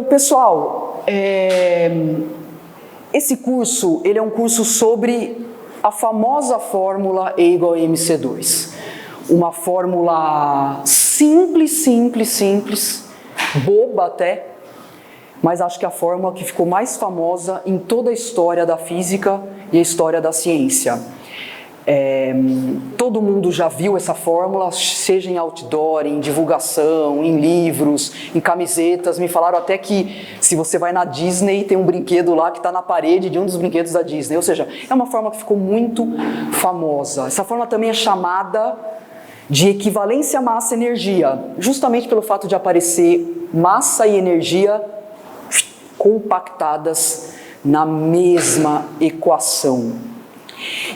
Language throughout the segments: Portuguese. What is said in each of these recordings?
pessoal, esse curso, ele é um curso sobre a famosa fórmula E igual a mc2. Uma fórmula simples, boba até, mas acho que a fórmula que ficou mais famosa em toda a história da física e a história da ciência. Todo mundo já viu essa fórmula, seja em outdoor, em divulgação, em livros, em camisetas. Me falaram até que se você vai na Disney, tem um brinquedo lá que está na parede de um dos brinquedos da Disney. Ou seja, é uma fórmula que ficou muito famosa. Essa fórmula também é chamada de equivalência massa-energia, justamente pelo fato de aparecer massa e energia compactadas na mesma equação.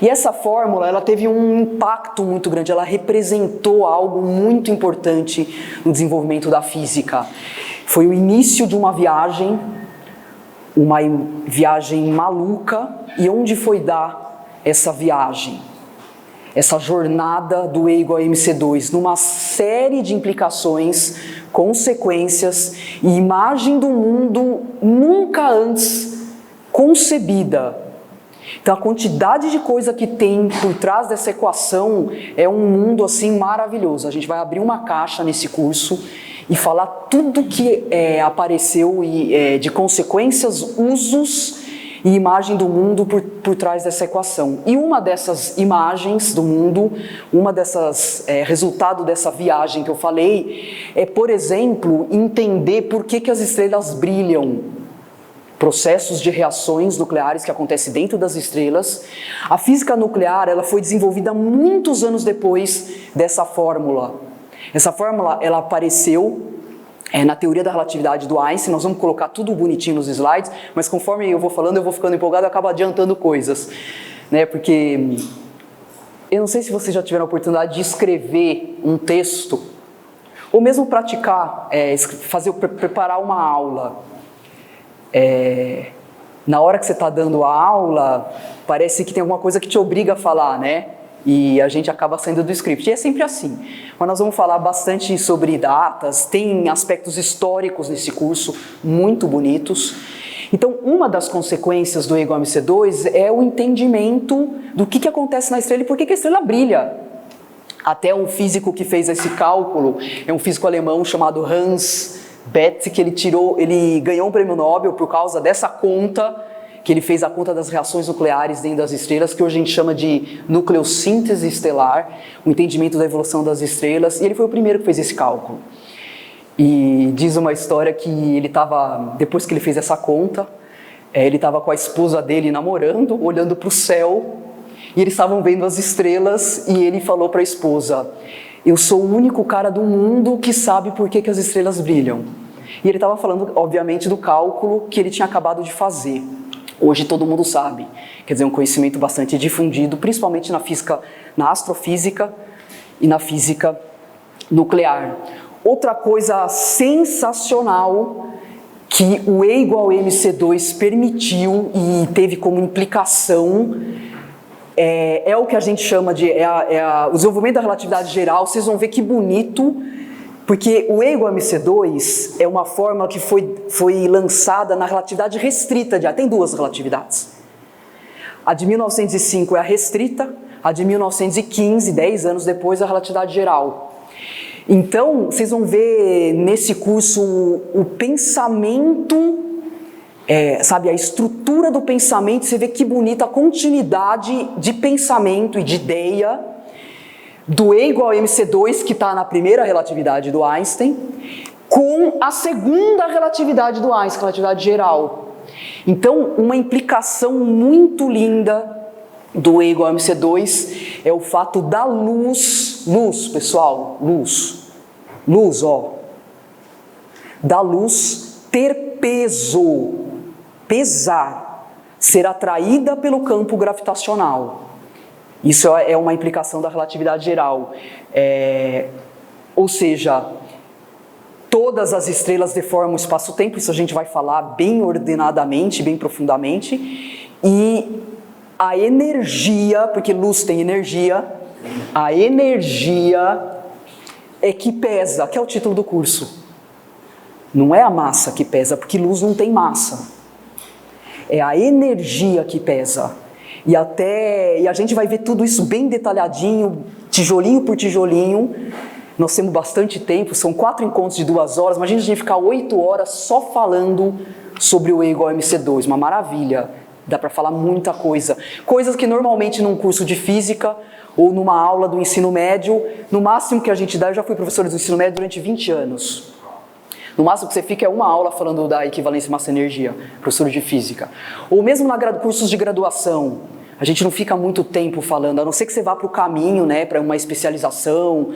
E essa fórmula, ela teve um impacto muito grande, ela representou algo muito importante no desenvolvimento da física. Foi o início de uma viagem maluca, e onde foi dar essa viagem? Essa jornada do E igual a mc2, numa série de implicações, consequências e imagem do mundo nunca antes concebida. Então a quantidade de coisa que tem por trás dessa equação é um mundo assim maravilhoso. A gente vai abrir uma caixa nesse curso e falar tudo que apareceu de consequências, usos e imagem do mundo por trás dessa equação. E uma dessas imagens do mundo, resultado dessa viagem que eu falei, é, por exemplo, entender por que as estrelas brilham. Processos de reações nucleares que acontecem dentro das estrelas. A física nuclear, ela foi desenvolvida muitos anos depois dessa fórmula. Essa fórmula, ela apareceu na teoria da relatividade do Einstein. Nós vamos colocar tudo bonitinho nos slides, mas conforme eu vou falando, eu vou ficando empolgado e acabo adiantando coisas, né? Porque eu não sei se vocês já tiveram a oportunidade de escrever um texto, ou mesmo praticar, preparar uma aula. Na hora que você está dando a aula, parece que tem alguma coisa que te obriga a falar, né? E a gente acaba saindo do script. E é sempre assim. Mas nós vamos falar bastante sobre datas, tem aspectos históricos nesse curso muito bonitos. Então, uma das consequências do E igual a mc2 é o entendimento do que acontece na estrela e por que a estrela brilha. Até um físico que fez esse cálculo, é um físico alemão chamado Hans Bethe, que ele ganhou um prêmio Nobel por causa dessa conta, que ele fez a conta das reações nucleares dentro das estrelas, que hoje a gente chama de nucleossíntese estelar, o entendimento da evolução das estrelas, e ele foi o primeiro que fez esse cálculo. E diz uma história que depois que ele fez essa conta, ele estava com a esposa dele namorando, olhando para o céu, e eles estavam vendo as estrelas, e ele falou para a esposa: eu sou o único cara do mundo que sabe por que as estrelas brilham. E ele estava falando, obviamente, do cálculo que ele tinha acabado de fazer. Hoje todo mundo sabe. Quer dizer, um conhecimento bastante difundido, principalmente na física, na astrofísica e na física nuclear. Outra coisa sensacional que o E igual a mc2 permitiu e teve como implicação é o que a gente chama de o desenvolvimento da relatividade geral. Vocês vão ver que bonito, porque o E igual a mc2 é uma fórmula que foi lançada na relatividade restrita. Tem duas relatividades. A de 1905 é a restrita, a de 1915, 10 anos depois, a relatividade geral. Então, vocês vão ver nesse curso o pensamento, a estrutura do pensamento. Você vê que bonita a continuidade de pensamento e de ideia do E igual a mc2, que está na primeira relatividade do Einstein, com a segunda relatividade do Einstein, relatividade geral. Então, uma implicação muito linda do E igual a mc2 é o fato da luz, pessoal, luz, da luz ter peso, pesar, ser atraída pelo campo gravitacional. Isso é uma implicação da relatividade geral. Ou seja, todas as estrelas deformam o espaço-tempo, isso a gente vai falar bem ordenadamente, bem profundamente. E a energia, porque luz tem energia, a energia é que pesa, que é o título do curso. Não é a massa que pesa, porque luz não tem massa. É a energia que pesa. E a gente vai ver tudo isso bem detalhadinho, tijolinho por tijolinho. Nós temos bastante tempo, são 4 encontros de 2 horas. Imagina a gente ficar 8 horas só falando sobre o E igual a MC2, uma maravilha. Dá para falar muita coisa. Coisas que normalmente num curso de física ou numa aula do ensino médio, no máximo que a gente dá, eu já fui professor do ensino médio durante 20 anos. No máximo que você fica é uma aula falando da equivalência massa-energia, professor de física. Ou mesmo cursos de graduação, a gente não fica muito tempo falando, a não ser que você vá para o caminho, né, para uma especialização,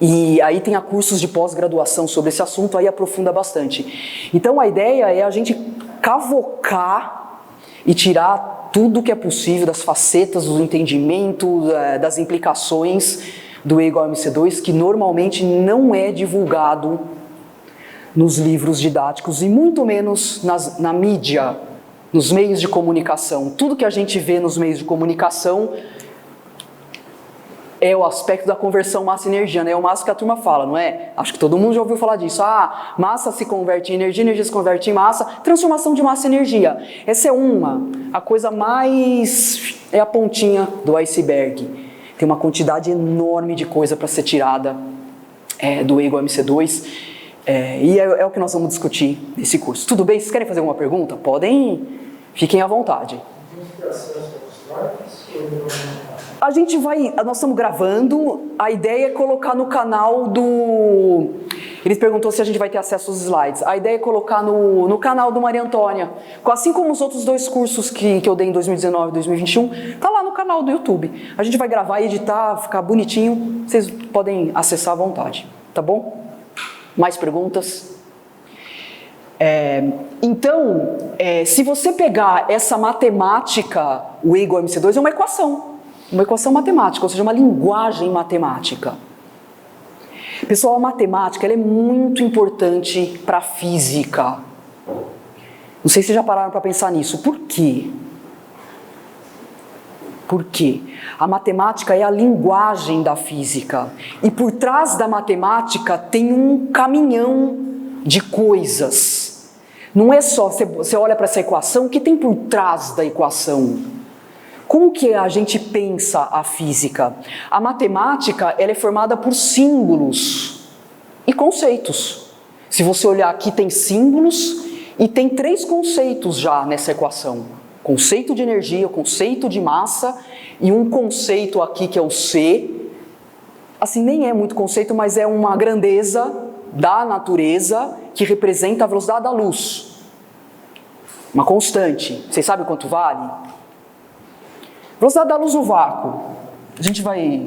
e aí tem cursos de pós-graduação sobre esse assunto, aí aprofunda bastante. Então a ideia é a gente cavocar e tirar tudo que é possível das facetas, do entendimento, das implicações do E igual a MC2, que normalmente não é divulgado nos livros didáticos e muito menos na mídia, nos meios de comunicação. Tudo que a gente vê nos meios de comunicação é o aspecto da conversão massa-energia, né? É o massa que a turma fala, não é? Acho que todo mundo já ouviu falar disso. Ah, massa se converte em energia, energia se converte em massa, transformação de massa-energia. Essa é a coisa mais... é a pontinha do iceberg. Tem uma quantidade enorme de coisa para ser tirada do E igual a MC2. E é o que nós vamos discutir nesse curso. Tudo bem? Vocês querem fazer alguma pergunta? Podem, fiquem à vontade. Nós estamos gravando, a ideia é colocar no canal do... Ele perguntou se a gente vai ter acesso aos slides. A ideia é colocar no canal do Maria Antônia. Assim como os outros 2 cursos que eu dei em 2019 e 2021, tá lá no canal do YouTube. A gente vai gravar, editar, ficar bonitinho. Vocês podem acessar à vontade, tá bom? Mais perguntas? Então, se você pegar essa matemática, o E igual a MC2 é uma equação matemática, ou seja, uma linguagem matemática. Pessoal, a matemática ela é muito importante para a física. Não sei se já pararam para pensar nisso. Por quê? Por quê? A matemática é a linguagem da física. E por trás da matemática tem um caminhão de coisas. Não é só, você olha para essa equação, o que tem por trás da equação? Como que a gente pensa a física? A matemática ela é formada por símbolos e conceitos. Se você olhar aqui tem símbolos e tem 3 conceitos já nessa equação. Conceito de energia, conceito de massa e um conceito aqui que é o C. Assim, nem é muito conceito, mas é uma grandeza da natureza que representa a velocidade da luz. Uma constante. Vocês sabem quanto vale? Velocidade da luz no vácuo. A gente vai...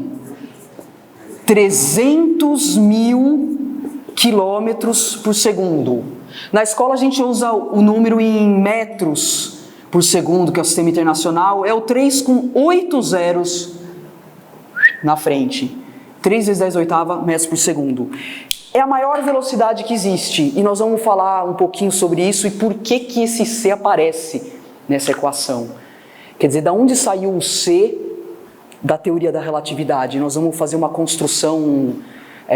300 mil quilômetros por segundo. Na escola a gente usa o número em metros por segundo, que é o sistema internacional. É o 3 com 8 zeros na frente. 3 vezes 10 oitava metros por segundo. É a maior velocidade que existe. E nós vamos falar um pouquinho sobre isso e por que esse C aparece nessa equação. Quer dizer, da onde saiu o C da teoria da relatividade? Nós vamos fazer uma construção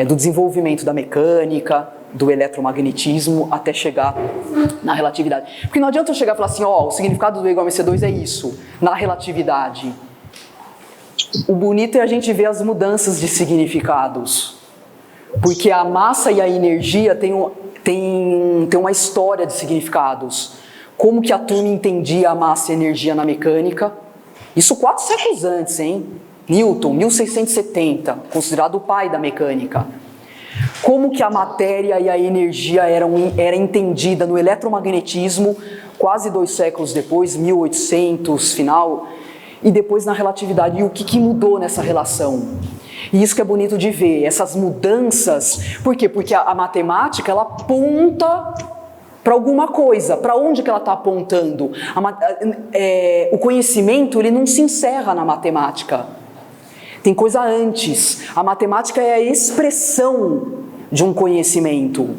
do desenvolvimento da mecânica, do eletromagnetismo, até chegar na relatividade. Porque não adianta eu chegar e falar assim, o significado do E igual a MC2 é isso, na relatividade. O bonito é a gente ver as mudanças de significados. Porque a massa e a energia tem uma história de significados. Como que a turma entendia a massa e a energia na mecânica. Isso 4 séculos antes, hein? Newton, 1670, considerado o pai da mecânica. Como que a matéria e a energia era entendida no eletromagnetismo, quase 2 séculos depois, 1800, final, e depois na relatividade. E o que mudou nessa relação? E isso que é bonito de ver, essas mudanças. Por quê? Porque a matemática, ela aponta para alguma coisa. Para onde que ela está apontando? O conhecimento, ele não se encerra na matemática. Tem coisa antes. A matemática é a expressão de um conhecimento.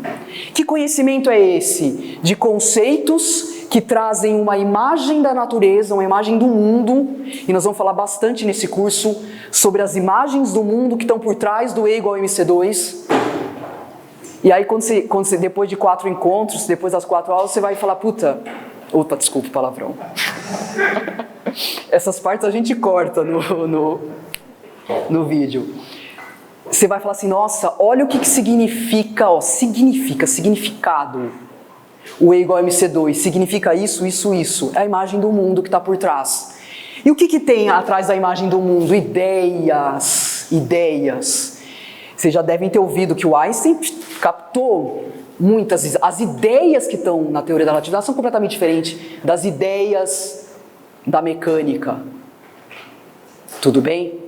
Que conhecimento é esse? De conceitos que trazem uma imagem da natureza, uma imagem do mundo, e nós vamos falar bastante nesse curso sobre as imagens do mundo que estão por trás do E igual a MC2, E aí quando você depois de 4 encontros, depois das 4 aulas, você vai falar, puta, opa, desculpa o palavrão. Essas partes a gente corta no vídeo. Você vai falar assim, nossa, olha o que significa, ó, significado. O E igual a MC2, significa isso, isso, isso. É a imagem do mundo que está por trás. E o que tem atrás da imagem do mundo? Ideias. Vocês já devem ter ouvido que o Einstein captou muitas... As ideias que estão na teoria da relatividade são completamente diferentes das ideias da mecânica. Tudo bem?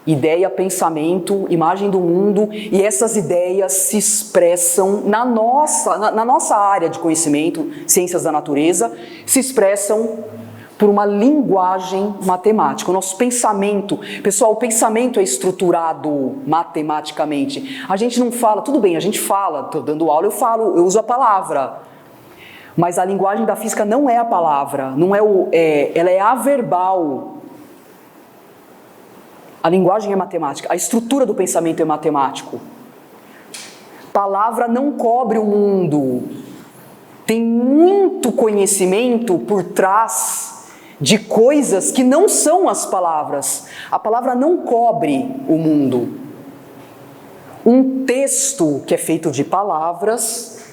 Ideia, pensamento, imagem do mundo, e essas ideias se expressam na nossa área de conhecimento, ciências da natureza, se expressam por uma linguagem matemática. O nosso pensamento, pessoal, o pensamento é estruturado matematicamente. A gente não fala, tudo bem, a gente fala, estou dando aula, eu uso a palavra, mas a linguagem da física não é a palavra, ela é averbal. A linguagem é matemática, a estrutura do pensamento é matemático. Palavra não cobre o mundo. Tem muito conhecimento por trás de coisas que não são as palavras. A palavra não cobre o mundo. Um texto que é feito de palavras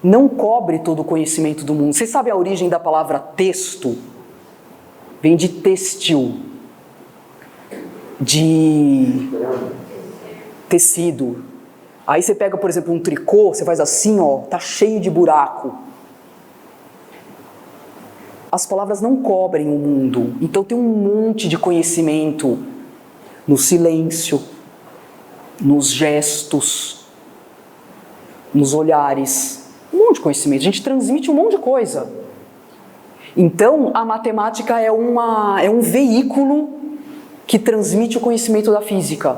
não cobre todo o conhecimento do mundo. Vocês sabem a origem da palavra texto? Vem de têxtil. De tecido. Aí você pega, por exemplo, um tricô, você faz assim, ó, tá cheio de buraco. As palavras não cobrem o mundo, então tem um monte de conhecimento no silêncio, nos gestos, nos olhares, um monte de conhecimento. A gente transmite um monte de coisa. Então, a matemática é um veículo que transmite o conhecimento da física,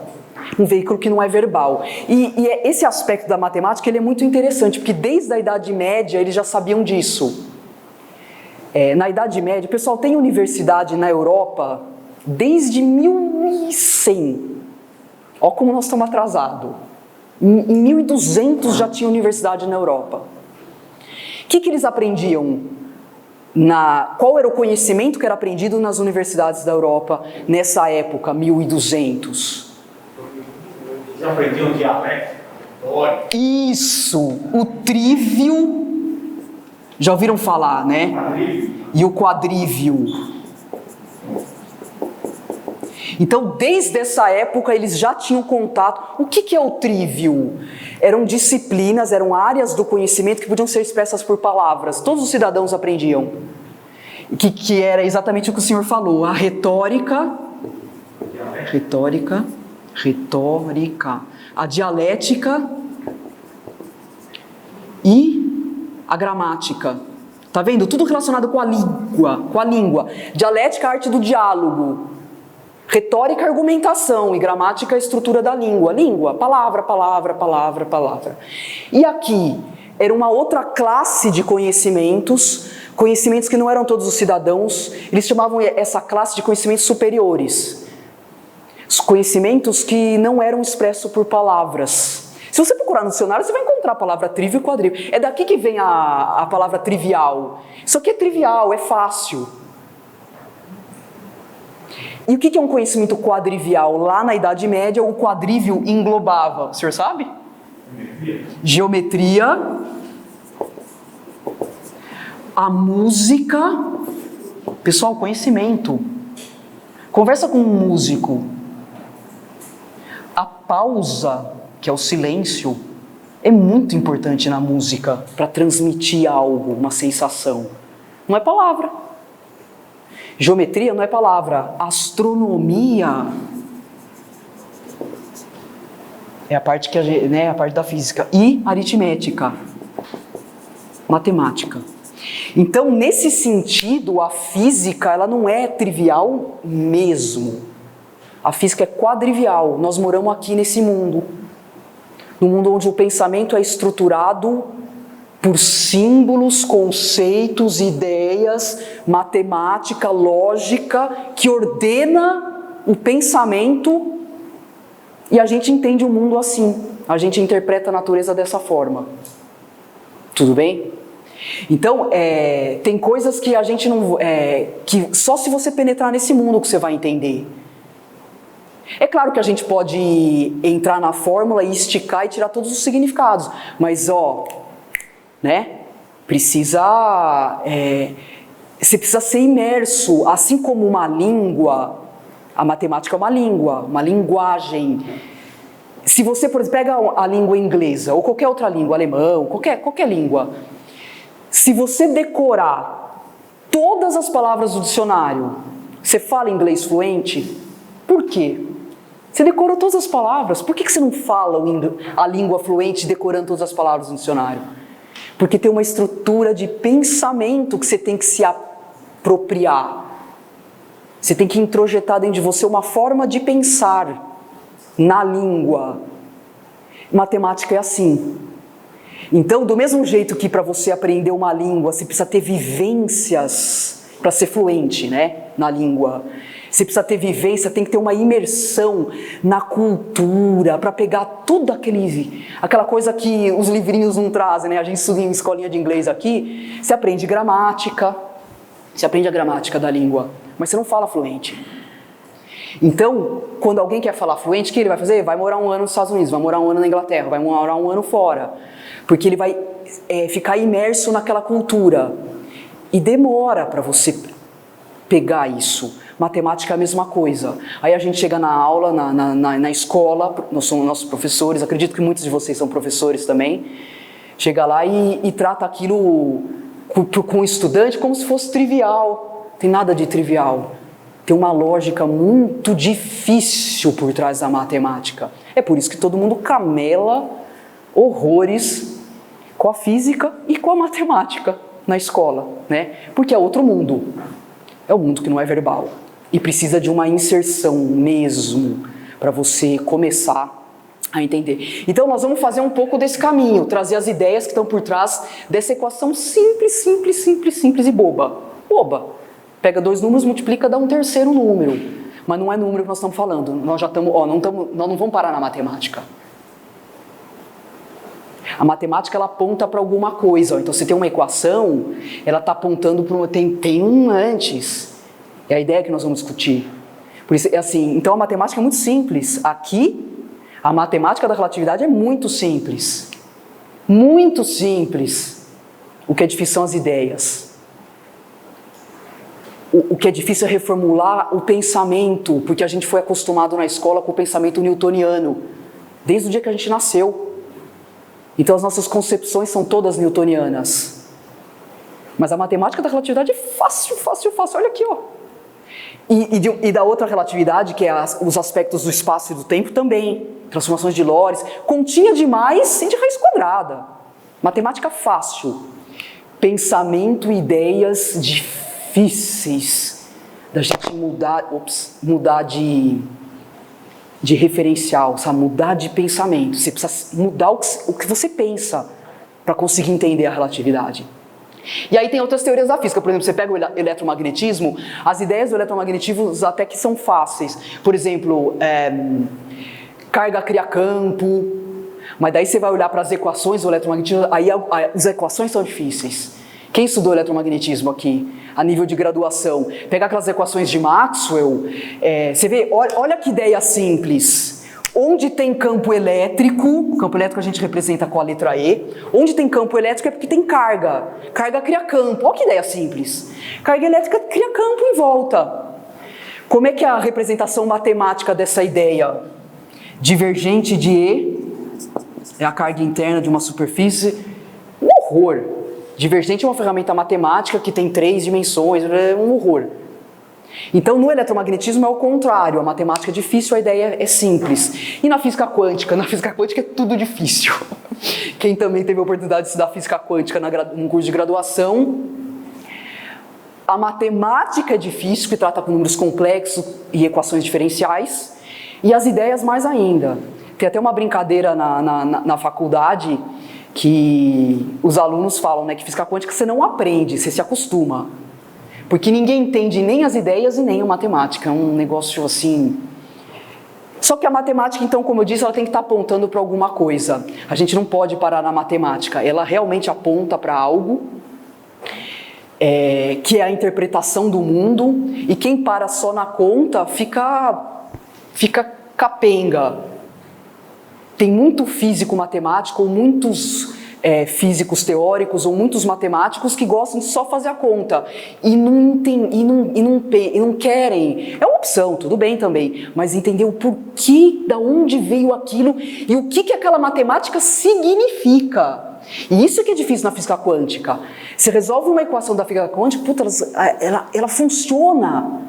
um veículo que não é verbal. E esse aspecto da matemática ele é muito interessante, porque desde a Idade Média eles já sabiam disso. Na Idade Média, o pessoal tem universidade na Europa desde 1100. Olha como nós estamos atrasados. Em 1200 já tinha universidade na Europa. O que eles aprendiam? Qual era o conhecimento que era aprendido nas universidades da Europa nessa época, 1200? Eles aprendiam dialética, retórica. Isso! O trívio, já ouviram falar, né? E o quadrívio. Então, desde essa época, eles já tinham contato. O que é o trívio? Eram disciplinas, eram áreas do conhecimento que podiam ser expressas por palavras. Todos os cidadãos aprendiam. Que era exatamente o que o senhor falou. A retórica. A dialética e a gramática. Tá vendo? Tudo relacionado com a língua. Dialética, a arte do diálogo. Retórica, argumentação, e gramática, a estrutura da língua. Língua, palavra. E aqui, era uma outra classe de conhecimentos que não eram todos os cidadãos, eles chamavam essa classe de conhecimentos superiores. Os conhecimentos que não eram expressos por palavras. Se você procurar no dicionário, você vai encontrar a palavra trívio e quadrívio. É daqui que vem a palavra trivial. Isso aqui é trivial, é fácil. E o que é um conhecimento quadrivial? Lá na Idade Média, o quadrívio englobava, o senhor sabe? Geometria, a música, pessoal, conhecimento. Conversa com um músico. A pausa, que é o silêncio, é muito importante na música para transmitir algo, uma sensação. Não é palavra. Geometria não é palavra. Astronomia é a parte a parte da física. E aritmética, matemática. Então, nesse sentido, a física ela não é trivial mesmo. A física é quadrivial. Nós moramos aqui nesse mundo. No mundo onde o pensamento é estruturado por símbolos, conceitos, ideias, matemática, lógica, que ordena o pensamento E a gente entende o mundo assim, a gente interpreta a natureza dessa forma. Tudo bem? Então, tem coisas que a gente não... que só se você penetrar nesse mundo que você vai entender. É claro que a gente pode entrar na fórmula e esticar e tirar todos os significados, mas né? Você precisa ser imerso, assim como uma língua. A matemática é uma linguagem. Se você, por exemplo, pega a língua inglesa ou qualquer outra língua, alemão, qualquer língua, se você decorar todas as palavras do dicionário, você fala inglês fluente? Por quê? Você decorou todas as palavras, por que você não fala a língua fluente decorando todas as palavras do dicionário? Porque tem uma estrutura de pensamento que você tem que se apropriar. Você tem que introjetar dentro de você uma forma de pensar na língua. Matemática é assim. Então, do mesmo jeito que para você aprender uma língua, você precisa ter vivências para ser fluente, né, na língua. Você precisa ter vivência, tem que ter uma imersão na cultura, para pegar tudo aquela coisa que os livrinhos não trazem, né? A gente estuda em escolinha de inglês aqui, você aprende gramática, você aprende a gramática da língua, mas você não fala fluente. Então, quando alguém quer falar fluente, o que ele vai fazer? Vai morar um ano nos Estados Unidos, vai morar um ano na Inglaterra, vai morar um ano fora, porque ele vai ficar imerso naquela cultura. E demora para você pegar isso. Matemática é a mesma coisa. Aí a gente chega na aula, na escola, nós somos nossos professores, acredito que muitos de vocês são professores também, chega lá e trata aquilo com o estudante como se fosse trivial. Tem nada de trivial. Tem uma lógica muito difícil por trás da matemática. É por isso que todo mundo camela horrores com a física e com a matemática na escola, né? Porque é outro mundo. É um mundo que não é verbal. E precisa de uma inserção mesmo para você começar a entender. Então nós vamos fazer um pouco desse caminho, trazer as ideias que estão por trás dessa equação simples e boba. Boba. Pega dois números, multiplica, dá um terceiro número. Mas não é número que nós estamos falando. Nós já estamos, nós não vamos parar na matemática. A matemática ela aponta para alguma coisa. Então você tem uma equação, ela está apontando para tem um antes. É a ideia que nós vamos discutir. Por isso, assim, então a matemática é muito simples. Aqui, a matemática da relatividade é muito simples. Muito simples. O que é difícil são as ideias. O que é difícil é reformular o pensamento, porque a gente foi acostumado na escola com o pensamento newtoniano, desde o dia que a gente nasceu. Então as nossas concepções são todas newtonianas. Mas a matemática da relatividade é fácil. Olha aqui, ó. E da outra relatividade, que é os aspectos do espaço e do tempo também. Transformações de Lorentz, continha de mais e de raiz quadrada. Matemática fácil. Pensamento e ideias difíceis da gente mudar de referencial, sabe? Mudar de pensamento. Você precisa mudar o que você pensa para conseguir entender a relatividade. E aí tem outras teorias da física, por exemplo, você pega o eletromagnetismo, as ideias do eletromagnetismo até que são fáceis. Por exemplo, carga cria campo, mas daí você vai olhar para as equações do eletromagnetismo, aí as equações são difíceis. Quem estudou eletromagnetismo aqui, a nível de graduação, pega aquelas equações de Maxwell, você vê, olha que ideia simples. Onde tem campo elétrico a gente representa com a letra E, onde tem campo elétrico é porque tem carga. Carga cria campo, olha que ideia simples. Carga elétrica cria campo em volta. Como é que é a representação matemática dessa ideia? Divergente de E é a carga interna de uma superfície. Um horror. Divergente é uma ferramenta matemática que tem 3 dimensões, é um horror. Então, no eletromagnetismo é o contrário, a matemática é difícil, a ideia é simples. E na física quântica? Na física quântica é tudo difícil. Quem também teve a oportunidade de estudar física quântica num curso de graduação, a matemática é difícil, que trata com números complexos e equações diferenciais, e as ideias mais ainda. Tem até uma brincadeira na faculdade que os alunos falam, né, que física quântica você não aprende, você se acostuma. Porque ninguém entende nem as ideias e nem a matemática. É um negócio assim... Só que a matemática, então, como eu disse, ela tem que estar apontando para alguma coisa. A gente não pode parar na matemática. Ela realmente aponta para algo, que é a interpretação do mundo, e quem para só na conta fica capenga. Tem muito físico matemático, ou muitos físicos teóricos, ou muitos matemáticos que gostam de só fazer a conta e não querem. É uma opção, tudo bem também, mas entender o porquê, da onde veio aquilo e o que aquela matemática significa. E isso que é difícil na física quântica. Você resolve uma equação da física quântica, puta, ela funciona.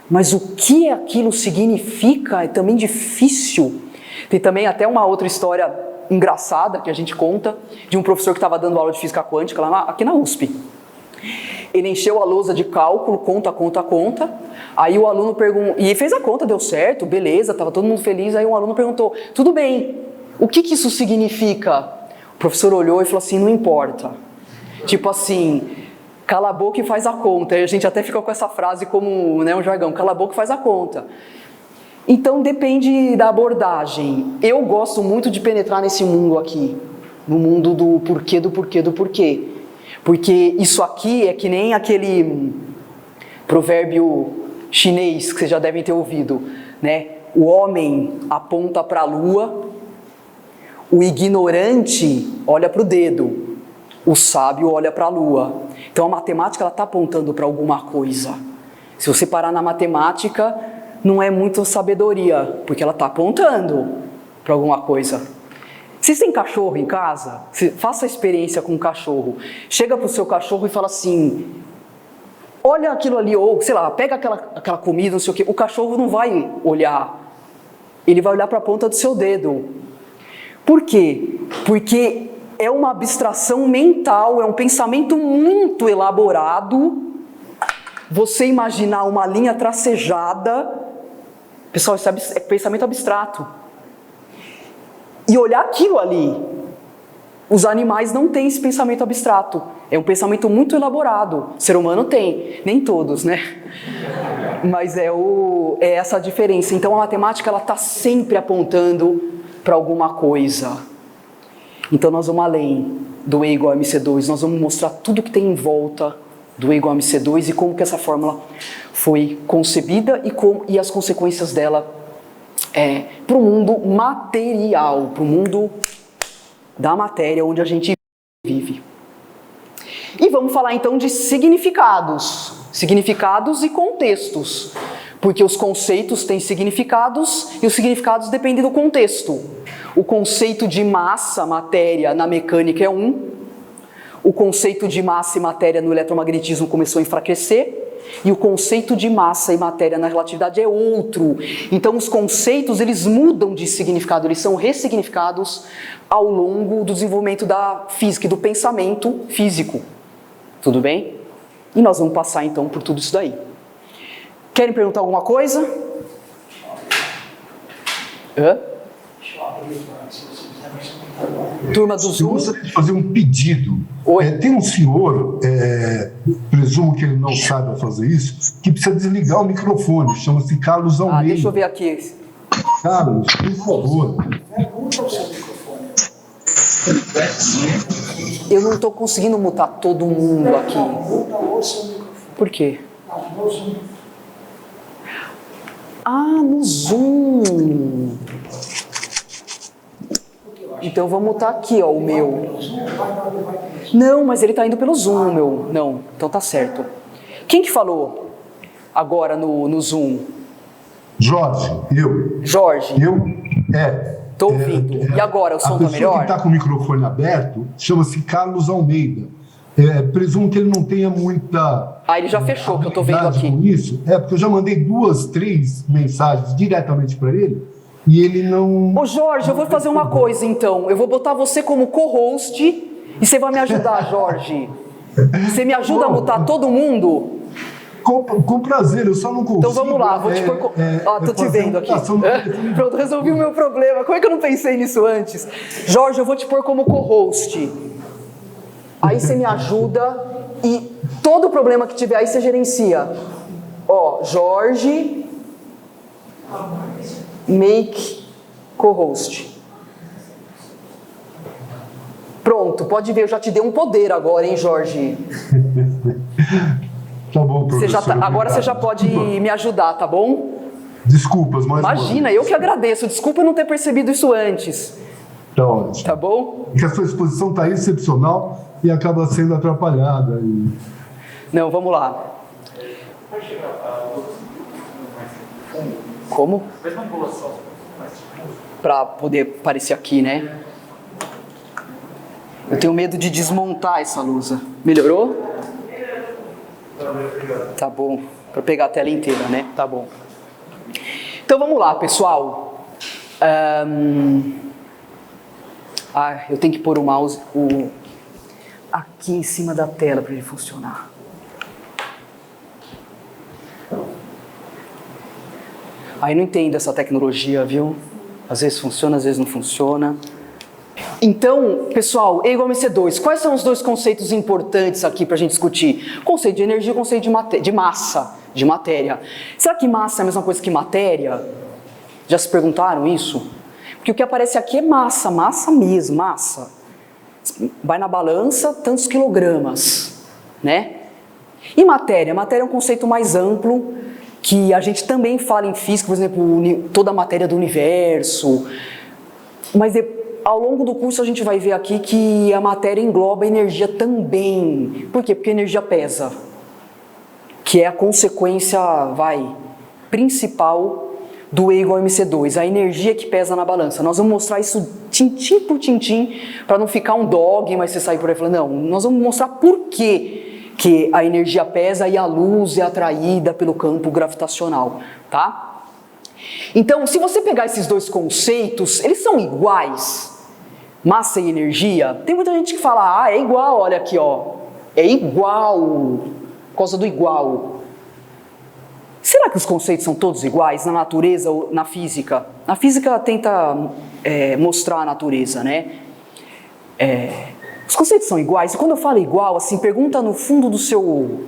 Mas o que aquilo significa é também difícil. Tem também até uma outra história engraçada que a gente conta de um professor que estava dando aula de física quântica aqui na USP. Ele encheu a lousa de cálculo, conta. Aí o aluno perguntou, e fez a conta, deu certo, beleza, estava todo mundo feliz. Aí um aluno perguntou, tudo bem, o que isso significa? O professor olhou e falou assim, não importa. Tipo assim, cala a boca e faz a conta. E a gente até fica com essa frase como, né, um jargão, cala a boca e faz a conta. Então depende da abordagem. Eu gosto muito de penetrar nesse mundo aqui, no mundo do porquê. Porque isso aqui é que nem aquele provérbio chinês que vocês já devem ter ouvido, né? O homem aponta para a lua, o ignorante olha para o dedo, o sábio olha para a lua. Então a matemática está apontando para alguma coisa. Se você parar na matemática, não é muito sabedoria, porque ela está apontando para alguma coisa. Vocês têm cachorro em casa? Faça a experiência com um cachorro. Chega para o seu cachorro e fala assim, olha aquilo ali, ou sei lá, pega aquela comida, não sei o quê. O cachorro não vai olhar, ele vai olhar para a ponta do seu dedo. Por quê? Porque é uma abstração mental, é um pensamento muito elaborado. Você imaginar uma linha tracejada, pessoal, isso é pensamento abstrato. E olhar aquilo ali. Os animais não têm esse pensamento abstrato. É um pensamento muito elaborado. O ser humano tem. Nem todos, né? Mas é essa a diferença. Então a matemática está sempre apontando para alguma coisa. Então nós vamos além do E igual a MC2. Nós vamos mostrar tudo que tem em volta do E igual a MC2 e como que essa fórmula foi concebida e as consequências dela para o mundo material, para o mundo da matéria onde a gente vive. E vamos falar então de significados e contextos, porque os conceitos têm significados e os significados dependem do contexto. O conceito de massa, matéria na mecânica é um, o conceito de massa e matéria no eletromagnetismo começou a enfraquecer, e o conceito de massa e matéria na relatividade é outro. Então os conceitos, eles mudam de significado, eles são ressignificados ao longo do desenvolvimento da física e do pensamento físico. Tudo bem? E nós vamos passar então por tudo isso daí. Querem perguntar alguma coisa? Turma do Zoom. Eu gostaria de fazer um pedido. Tem um senhor, presumo que ele não saiba fazer isso, que precisa desligar o microfone, chama-se Carlos Almeida. Deixa eu ver aqui. Carlos, por favor. Eu não estou conseguindo mutar todo mundo aqui. Por quê? No Zoom. Então vou mutar aqui, ó, o meu. Não, mas ele está indo pelo Zoom, o meu. Não, então tá certo. Quem que falou agora no Zoom? Jorge, eu. Jorge? Estou ouvindo. E agora, o som está melhor? A pessoa que está com o microfone aberto chama-se Carlos Almeida. Presumo que ele não tenha muita... ele já fechou, que eu estou vendo aqui. Com isso. Porque eu já mandei 2, 3 mensagens diretamente para ele e ele não... Ô Jorge, eu vou fazer uma coisa então. Eu vou botar você como co-host e você vai me ajudar, Jorge. Você me ajuda a mutar todo mundo? Com prazer, eu só não consigo. Então vamos lá, vou te pôr... tô te vendo aqui. Pronto, resolvi o meu problema. Como é que eu não pensei nisso antes? Jorge, eu vou te pôr como co-host. Aí você me ajuda e todo problema que tiver aí você gerencia. Jorge... make co-host. Pronto, pode ver, eu já te dei um poder agora, hein, Jorge? Tá bom, professor. Agora você já pode me ajudar, tá bom? Desculpas, mas... Imagina, eu que agradeço. Desculpa não ter percebido isso antes. Tá ótimo. Tá bom? Porque a sua exposição está excepcional e acaba sendo atrapalhada. Não, vamos lá. Como? Para poder aparecer aqui, né? Eu tenho medo de desmontar essa lousa. Melhorou? Tá bom. Para pegar a tela inteira, né? Tá bom. Então vamos lá, pessoal. Eu tenho que pôr o mouse aqui em cima da tela para ele funcionar. Aí não entendo essa tecnologia, viu? Às vezes funciona, às vezes não funciona. Então, pessoal, E igual a MC2. Quais são os dois conceitos importantes aqui para a gente discutir? Conceito de energia e conceito de massa, de matéria. Será que massa é a mesma coisa que matéria? Já se perguntaram isso? Porque o que aparece aqui é massa, massa mesmo, massa. Vai na balança, tantos quilogramas, né? E matéria? Matéria é um conceito mais amplo, que a gente também fala em física, por exemplo, toda a matéria do universo. Mas ao longo do curso a gente vai ver aqui que a matéria engloba a energia também. Por quê? Porque a energia pesa, que é a consequência, principal do E igual a MC2, a energia que pesa na balança. Nós vamos mostrar isso tintim por tintim, para não ficar um dogma e você sair por aí falando, não, nós vamos mostrar por que a energia pesa e a luz é atraída pelo campo gravitacional, tá? Então, se você pegar esses dois conceitos, eles são iguais, massa e energia. Tem muita gente que fala, é igual, olha aqui, ó, é igual, por causa do igual. Será que os conceitos são todos iguais na natureza ou na física? A física tenta mostrar a natureza, né? Os conceitos são iguais. E quando eu falo igual, assim, pergunta no fundo do seu...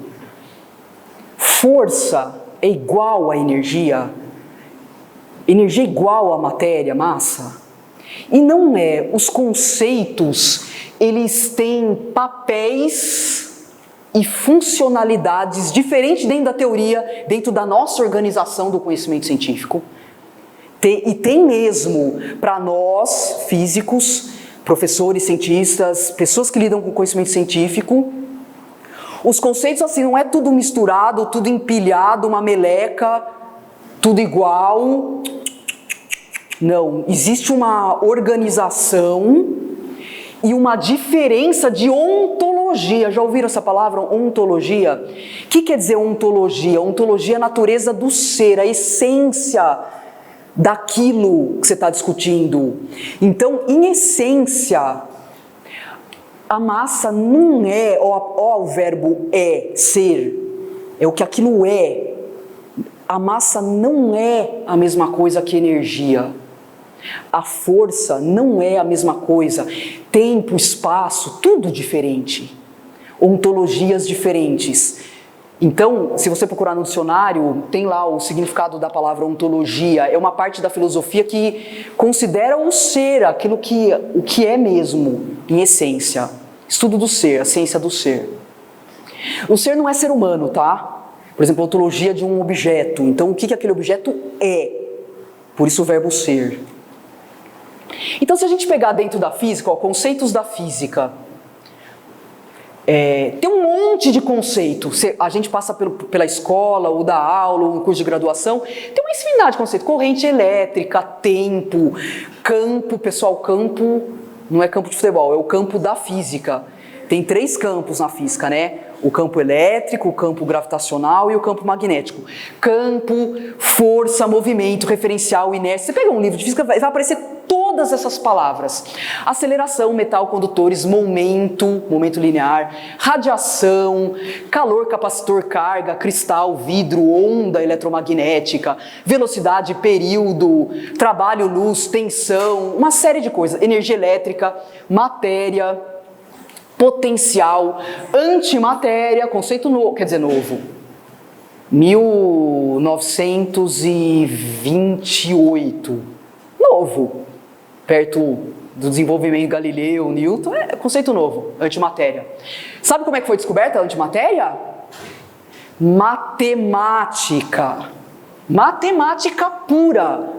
Força é igual à energia? Energia é igual à matéria, massa? E não é. Os conceitos, eles têm papéis e funcionalidades diferentes dentro da teoria, dentro da nossa organização do conhecimento científico. E tem mesmo, para nós, físicos, professores, cientistas, pessoas que lidam com conhecimento científico, os conceitos assim, não é tudo misturado, tudo empilhado, uma meleca, tudo igual. Não, existe uma organização e uma diferença de ontologia. Já ouviram essa palavra, ontologia? O que quer dizer ontologia? Ontologia é a natureza do ser, a essência daquilo que você está discutindo. Então, em essência, a massa não é, o verbo é, ser, é o que aquilo é. A massa não é a mesma coisa que energia. A força não é a mesma coisa. Tempo, espaço, tudo diferente. Ontologias diferentes. Então, se você procurar no dicionário, tem lá o significado da palavra ontologia. É uma parte da filosofia que considera o ser, o que é mesmo, em essência. Estudo do ser, a ciência do ser. O ser não é ser humano, tá? Por exemplo, a ontologia de um objeto. Então, o que aquele objeto é? Por isso o verbo ser. Então, se a gente pegar dentro da física, conceitos da física, tem um monte de conceitos. A gente passa pela escola, ou da aula, ou no curso de graduação, tem uma infinidade de conceitos. Corrente elétrica, tempo, campo. Pessoal, campo não é campo de futebol, é o campo da física. Tem 3 campos na física, né? O campo elétrico, o campo gravitacional e o campo magnético. Campo, força, movimento, referencial, inércia. Você pega um livro de física, vai aparecer todas essas palavras. Aceleração, metal, condutores, momento linear, radiação, calor, capacitor, carga, cristal, vidro, onda eletromagnética, velocidade, período, trabalho, luz, tensão, uma série de coisas. Energia elétrica, matéria, potencial, antimatéria, conceito novo, 1928. Novo. Perto do desenvolvimento de Galileu, Newton, é conceito novo, antimatéria. Sabe como é que foi descoberta a antimatéria? Matemática. Matemática pura.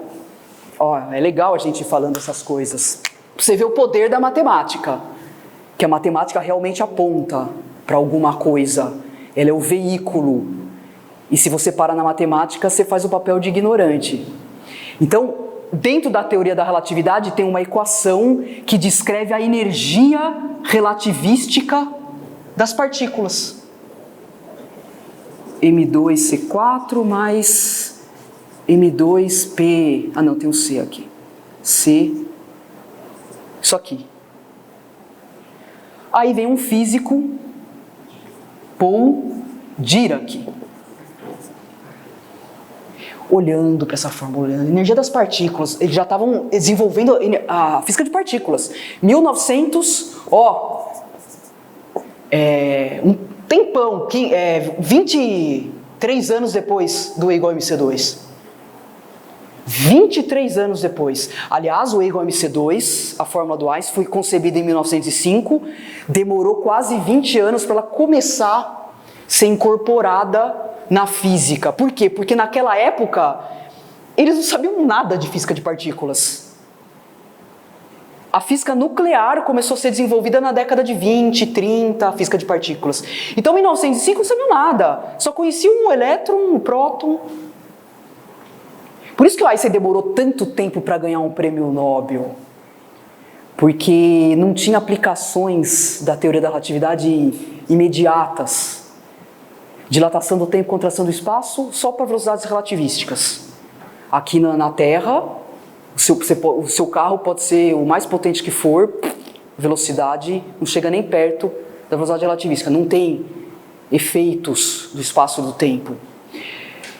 Ó, é legal a gente ir falando essas coisas. Você vê o poder da matemática. Que a matemática realmente aponta para alguma coisa. Ela é o veículo. E se você para na matemática, você faz o papel de ignorante. Então, dentro da teoria da relatividade, tem uma equação que descreve a energia relativística das partículas. M2C4 mais M2P... Ah, não, tem um C aqui. C... Isso aqui. Aí vem um físico, Paul Dirac, olhando para essa fórmula, olhando a energia das partículas. Eles já estavam desenvolvendo a física de partículas. 1900, um tempão, 23 anos depois do E igual a MC2. 23 anos depois. Aliás, o E igual a MC2, a fórmula do Einstein, foi concebida em 1905, demorou quase 20 anos para ela começar a ser incorporada na física. Por quê? Porque naquela época, eles não sabiam nada de física de partículas. A física nuclear começou a ser desenvolvida na década de 20, 30, a física de partículas. Então, em 1905, não sabiam nada. Só conheciam um elétron, um próton. Por isso que o Einstein demorou tanto tempo para ganhar um prêmio Nobel. Porque não tinha aplicações da teoria da relatividade imediatas. Dilatação do tempo, contração do espaço, só para velocidades relativísticas. Aqui na Terra, o seu carro pode ser o mais potente que for, velocidade não chega nem perto da velocidade relativística. Não tem efeitos do espaço e do tempo.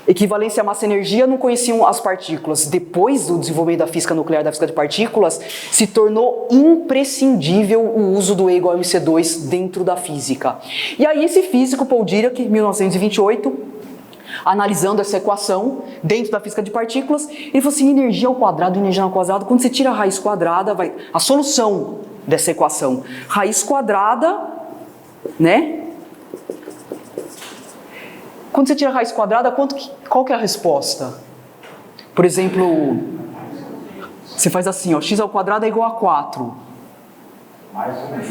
Equivalência à massa-energia, não conheciam as partículas. Depois do desenvolvimento da física nuclear, da física de partículas, se tornou imprescindível o uso do E igual a MC2 dentro da física. E aí esse físico, Paul Dirac, em 1928, analisando essa equação dentro da física de partículas, ele falou assim, energia ao quadrado, quando você tira a raiz quadrada, a solução dessa equação, raiz quadrada, né? Quando você tira a raiz quadrada, qual que é a resposta? Por exemplo, você faz assim, x ao quadrado é igual a 4.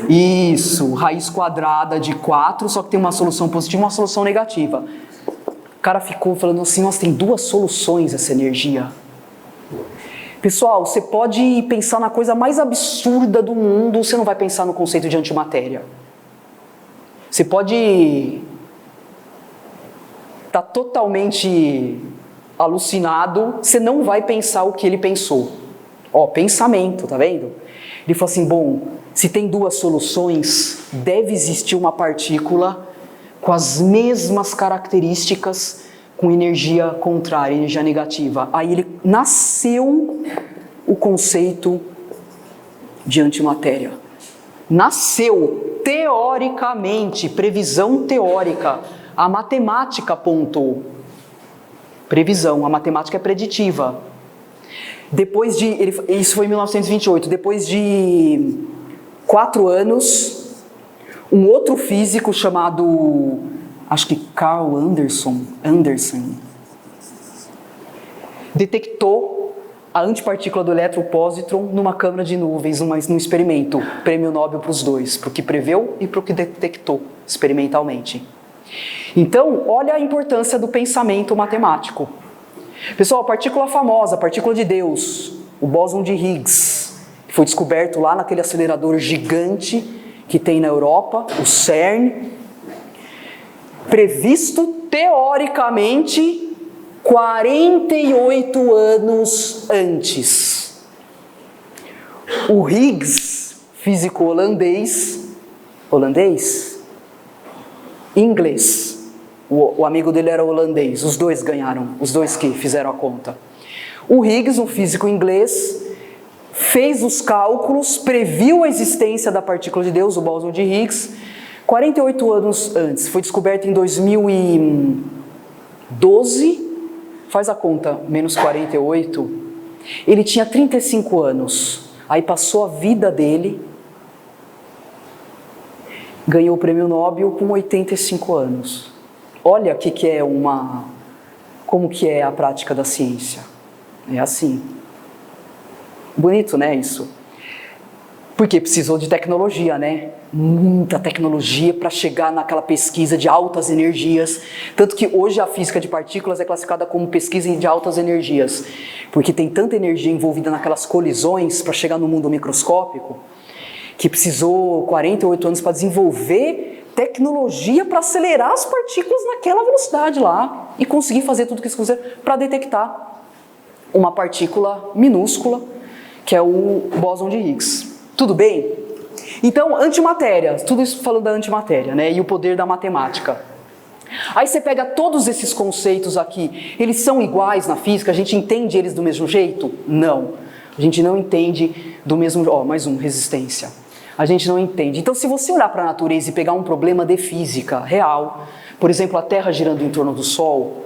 Isso, raiz quadrada de 4, só que tem uma solução positiva e uma solução negativa. O cara ficou falando assim, nossa, tem duas soluções essa energia. Pessoal, você pode pensar na coisa mais absurda do mundo, você não vai pensar no conceito de antimatéria. Você pode está totalmente alucinado, você não vai pensar o que ele pensou. Pensamento, tá vendo? Ele falou assim, bom, se tem duas soluções, deve existir uma partícula com as mesmas características, com energia contrária, energia negativa. Aí ele nasceu o conceito de antimatéria. Nasceu, teoricamente, previsão teórica. A matemática apontou. Previsão, a matemática é preditiva. Isso foi em 1928, depois de 4 anos, um outro físico chamado, acho que Carl Anderson, detectou a antipartícula do elétron-pósitron numa câmara de nuvens, num experimento. Prêmio Nobel para os dois, para o que preveu e para o que detectou experimentalmente. Então, olha a importância do pensamento matemático. Pessoal, a partícula famosa, a partícula de Deus, o bóson de Higgs, que foi descoberto lá naquele acelerador gigante que tem na Europa, o CERN, previsto teoricamente 48 anos antes. O Higgs, físico inglês, o amigo dele era holandês, os dois ganharam, os dois que fizeram a conta. O Higgs, um físico inglês, fez os cálculos, previu a existência da partícula de Deus, o bóson de Higgs, 48 anos antes. Foi descoberto em 2000 12, faz a conta, menos 48, ele tinha 35 anos, aí passou a vida dele, ganhou o prêmio Nobel com 85 anos. Olha como que é a prática da ciência. É assim. Bonito, né, isso? Porque precisou de tecnologia, né? Muita tecnologia para chegar naquela pesquisa de altas energias. Tanto que hoje a física de partículas é classificada como pesquisa de altas energias. Porque tem tanta energia envolvida naquelas colisões para chegar no mundo microscópico, que precisou 48 anos para desenvolver tecnologia para acelerar as partículas naquela velocidade lá e conseguir fazer tudo o que eles quiseram para detectar uma partícula minúscula, que é o bóson de Higgs. Tudo bem? Então, antimatéria, tudo isso falando da antimatéria, né? E o poder da matemática. Aí você pega todos esses conceitos aqui, eles são iguais na física? A gente entende eles do mesmo jeito? Não. A gente não entende do mesmo... mais um, resistência. A gente não entende. Então, se você olhar para a natureza e pegar um problema de física real, por exemplo, a Terra girando em torno do Sol,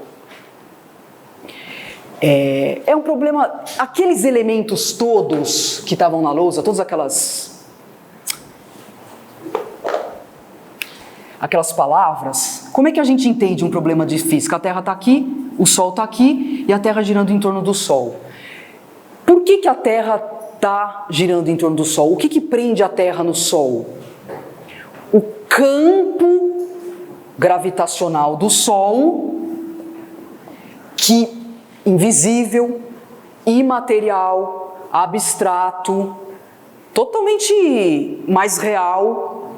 é um problema... Aqueles elementos todos que estavam na lousa, todas aquelas palavras, como é que a gente entende um problema de física? A Terra está aqui, o Sol está aqui e a Terra girando em torno do Sol. Por que a Terra está girando em torno do Sol? O que prende a Terra no Sol? O campo gravitacional do Sol, que invisível, imaterial, abstrato, totalmente mais real,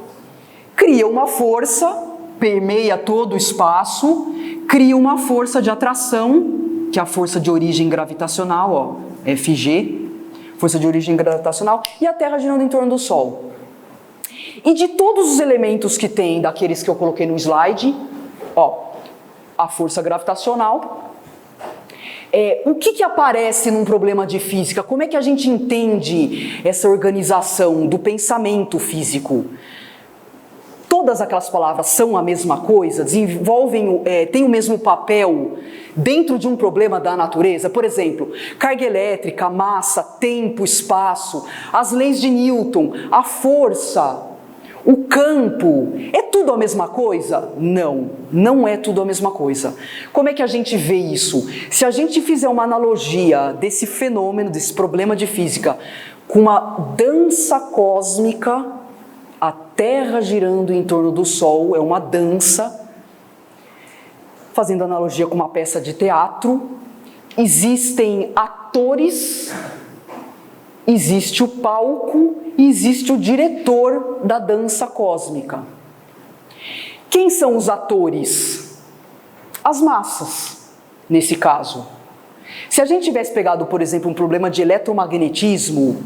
cria uma força, permeia todo o espaço, cria uma força de atração, que é a força de origem gravitacional, FG, força de origem gravitacional, e a Terra girando em torno do Sol. E de todos os elementos que tem, daqueles que eu coloquei no slide, a força gravitacional, o que aparece num problema de física? Como é que a gente entende essa organização do pensamento físico? Todas aquelas palavras são a mesma coisa, desenvolvem, têm o mesmo papel dentro de um problema da natureza? Por exemplo, carga elétrica, massa, tempo, espaço, as leis de Newton, a força, o campo, é tudo a mesma coisa? Não, não é tudo a mesma coisa. Como é que a gente vê isso? Se a gente fizer uma analogia desse fenômeno, desse problema de física, com uma dança cósmica, a Terra girando em torno do Sol é uma dança, fazendo analogia com uma peça de teatro, existem atores, existe o palco e existe o diretor da dança cósmica. Quem são os atores? As massas, nesse caso. Se a gente tivesse pegado, por exemplo, um problema de eletromagnetismo,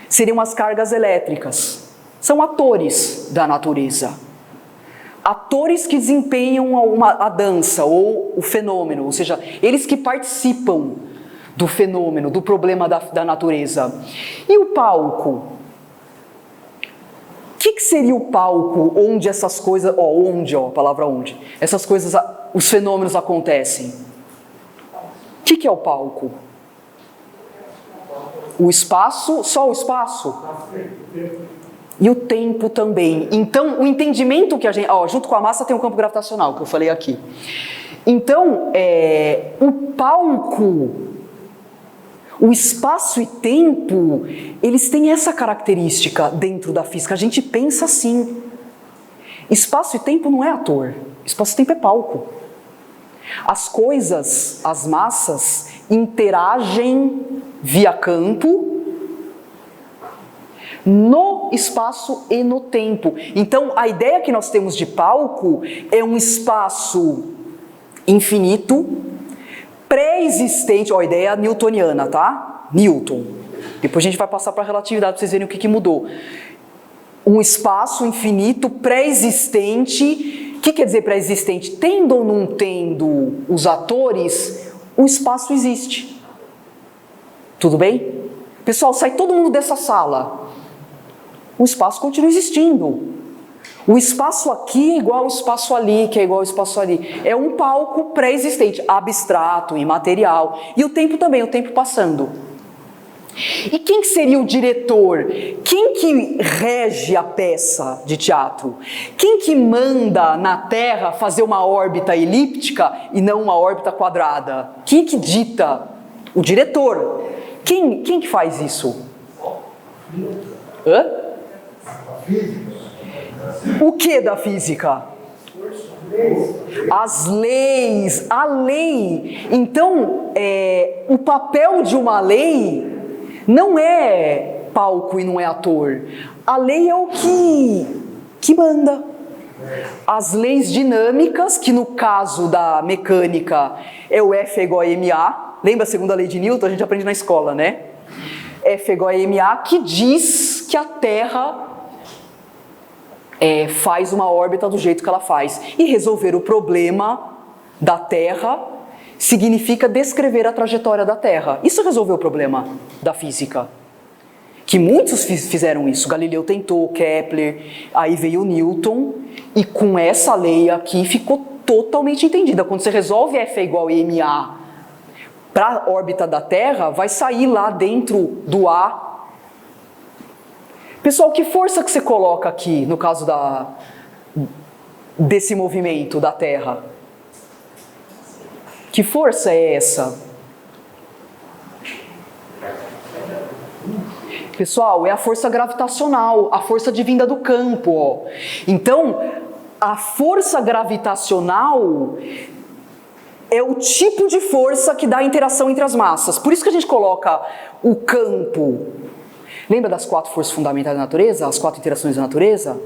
seriam as cargas elétricas. São atores da natureza. Atores que desempenham a dança ou o fenômeno, ou seja, eles que participam do fenômeno, do problema da natureza. E o palco? O que seria o palco onde essas coisas, a palavra onde, essas coisas, os fenômenos acontecem? O que é o palco? O espaço, só o espaço? E o tempo também. Então, o entendimento que a gente... junto com a massa tem um campo gravitacional, que eu falei aqui. Então, o palco, o espaço e tempo, eles têm essa característica dentro da física. A gente pensa assim. Espaço e tempo não é ator. Espaço e tempo é palco. As coisas, as massas, interagem via campo, no espaço e no tempo. Então, a ideia que nós temos de palco é um espaço infinito, pré-existente, a ideia newtoniana, tá? Newton. Depois a gente vai passar para a relatividade para vocês verem o que mudou. Um espaço infinito, pré-existente. O que quer dizer pré-existente? Tendo ou não tendo os atores, o espaço existe. Tudo bem? Pessoal, sai todo mundo dessa sala. O espaço continua existindo. O espaço aqui é igual ao espaço ali, que é igual ao espaço ali. É um palco pré-existente, abstrato, imaterial. E o tempo também, o tempo passando. E quem que seria o diretor? Quem que rege a peça de teatro? Quem que manda na Terra fazer uma órbita elíptica e não uma órbita quadrada? Quem que dita? O diretor. Quem que faz isso? Hã? O que da física? As leis, a lei. Então, o papel de uma lei não é palco e não é ator. A lei é o que manda. As leis dinâmicas, que no caso da mecânica é o F é igual a ma. Lembra a segunda lei de Newton? A gente aprende na escola, né? F é igual a ma, que diz que a Terra faz uma órbita do jeito que ela faz. E resolver o problema da Terra significa descrever a trajetória da Terra. Isso resolveu o problema da física. Que muitos fizeram isso. Galileu tentou, Kepler, aí veio Newton, e com essa lei aqui ficou totalmente entendida. Quando você resolve F é igual a ma para a órbita da Terra, vai sair lá dentro do A. Pessoal, que força que você coloca aqui, no caso desse movimento da Terra? Que força é essa? Pessoal, é a força gravitacional, a força advinda do campo. Ó. Então, a força gravitacional é o tipo de força que dá a interação entre as massas. Por isso que a gente coloca o campo. Lembra das 4 forças fundamentais da natureza? As 4 interações da natureza?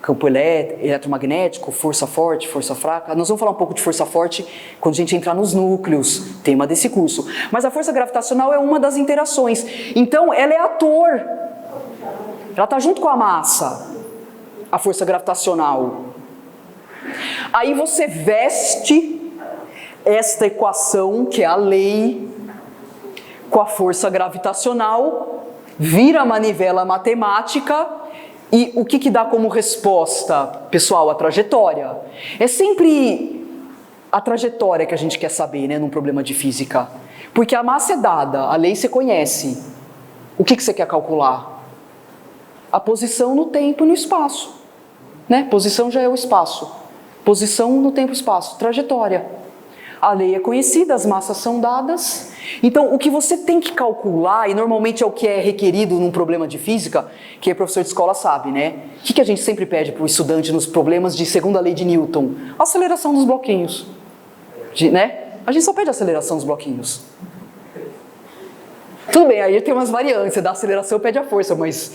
Campo eletromagnético, força forte, força fraca. Nós vamos falar um pouco de força forte quando a gente entrar nos núcleos, tema desse curso. Mas a força gravitacional é uma das interações. Então, ela é ator. Ela está junto com a massa, a força gravitacional. Aí você veste esta equação, que é a lei, com a força gravitacional, vira a manivela matemática. E o que dá como resposta, pessoal? A trajetória. É sempre a trajetória que a gente quer saber, né, num problema de física. Porque a massa é dada, a lei você conhece. O que você quer calcular? A posição no tempo e no espaço. Né? Posição já é o espaço. Posição no tempo e espaço. Trajetória. A lei é conhecida, as massas são dadas. Então, o que você tem que calcular, e normalmente é o que é requerido num problema de física, que o professor de escola sabe, né? O que a gente sempre pede para o estudante nos problemas de segunda lei de Newton? A aceleração dos bloquinhos. Né? A gente só pede a aceleração dos bloquinhos. Tudo bem, aí tem umas variantes, você dá aceleração e pede a força, mas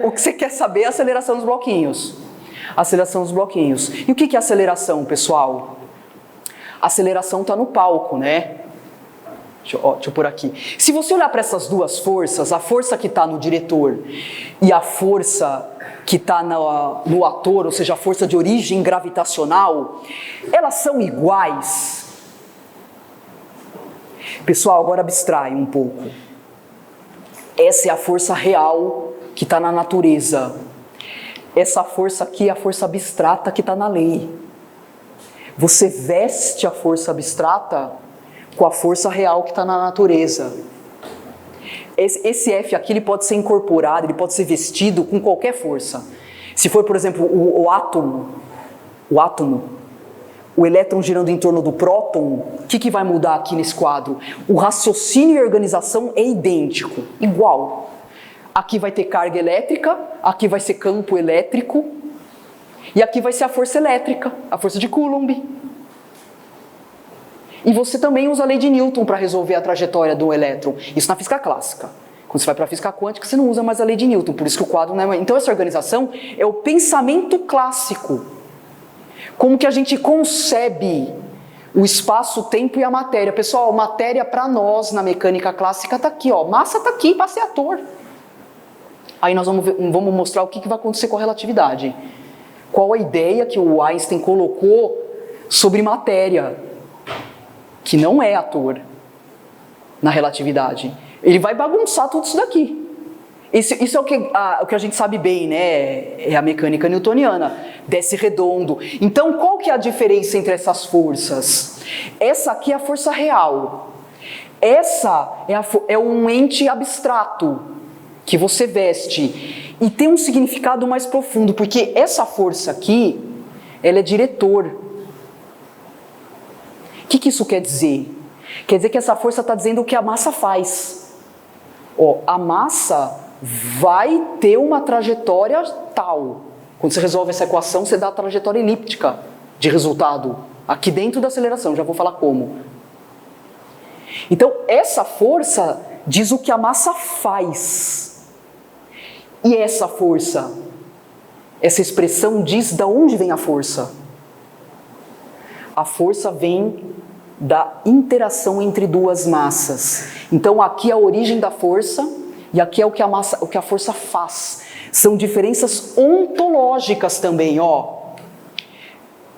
o que você quer saber é a aceleração dos bloquinhos. A aceleração dos bloquinhos. E o que é aceleração, pessoal? A aceleração está no palco, né? Deixa eu pôr aqui. Se você olhar para essas duas forças, a força que está no diretor e a força que está no ator, ou seja, a força de origem gravitacional, elas são iguais. Pessoal, agora abstrai um pouco. Essa é a força real que está na natureza. Essa força aqui é a força abstrata que está na lei. Você veste a força abstrata com a força real que está na natureza. Esse F aqui ele pode ser incorporado, ele pode ser vestido com qualquer força. Se for, por exemplo, o átomo, o elétron girando em torno do próton, o que vai mudar aqui nesse quadro? O raciocínio e a organização é idêntico, igual. Aqui vai ter carga elétrica, aqui vai ser campo elétrico, e aqui vai ser a força elétrica, a força de Coulomb. E você também usa a lei de Newton para resolver a trajetória do elétron. Isso na física clássica. Quando você vai para a física quântica, você não usa mais a lei de Newton, por isso que o quadro não é... Então essa organização é o pensamento clássico. Como que a gente concebe o espaço, o tempo e a matéria. Pessoal, matéria para nós na mecânica clássica está aqui, ó. Massa está aqui para ser ator. Aí nós vamos mostrar o que vai acontecer com a relatividade. Qual a ideia que o Einstein colocou sobre matéria, que não é ator na relatividade. Ele vai bagunçar tudo isso daqui. Isso é o que a gente sabe bem, né? É a mecânica newtoniana. Desce redondo. Então, qual que é a diferença entre essas forças? Essa aqui é a força real. Essa é um ente abstrato que você veste. E tem um significado mais profundo, porque essa força aqui, ela é diretor. O que isso quer dizer? Quer dizer que essa força está dizendo o que a massa faz. A massa vai ter uma trajetória tal. Quando você resolve essa equação, você dá a trajetória elíptica de resultado. Aqui dentro da aceleração, já vou falar como. Então, essa força diz o que a massa faz. E essa força, essa expressão diz de onde vem a força. A força vem da interação entre duas massas. Então, aqui é a origem da força e aqui é o que a força faz. São diferenças ontológicas também,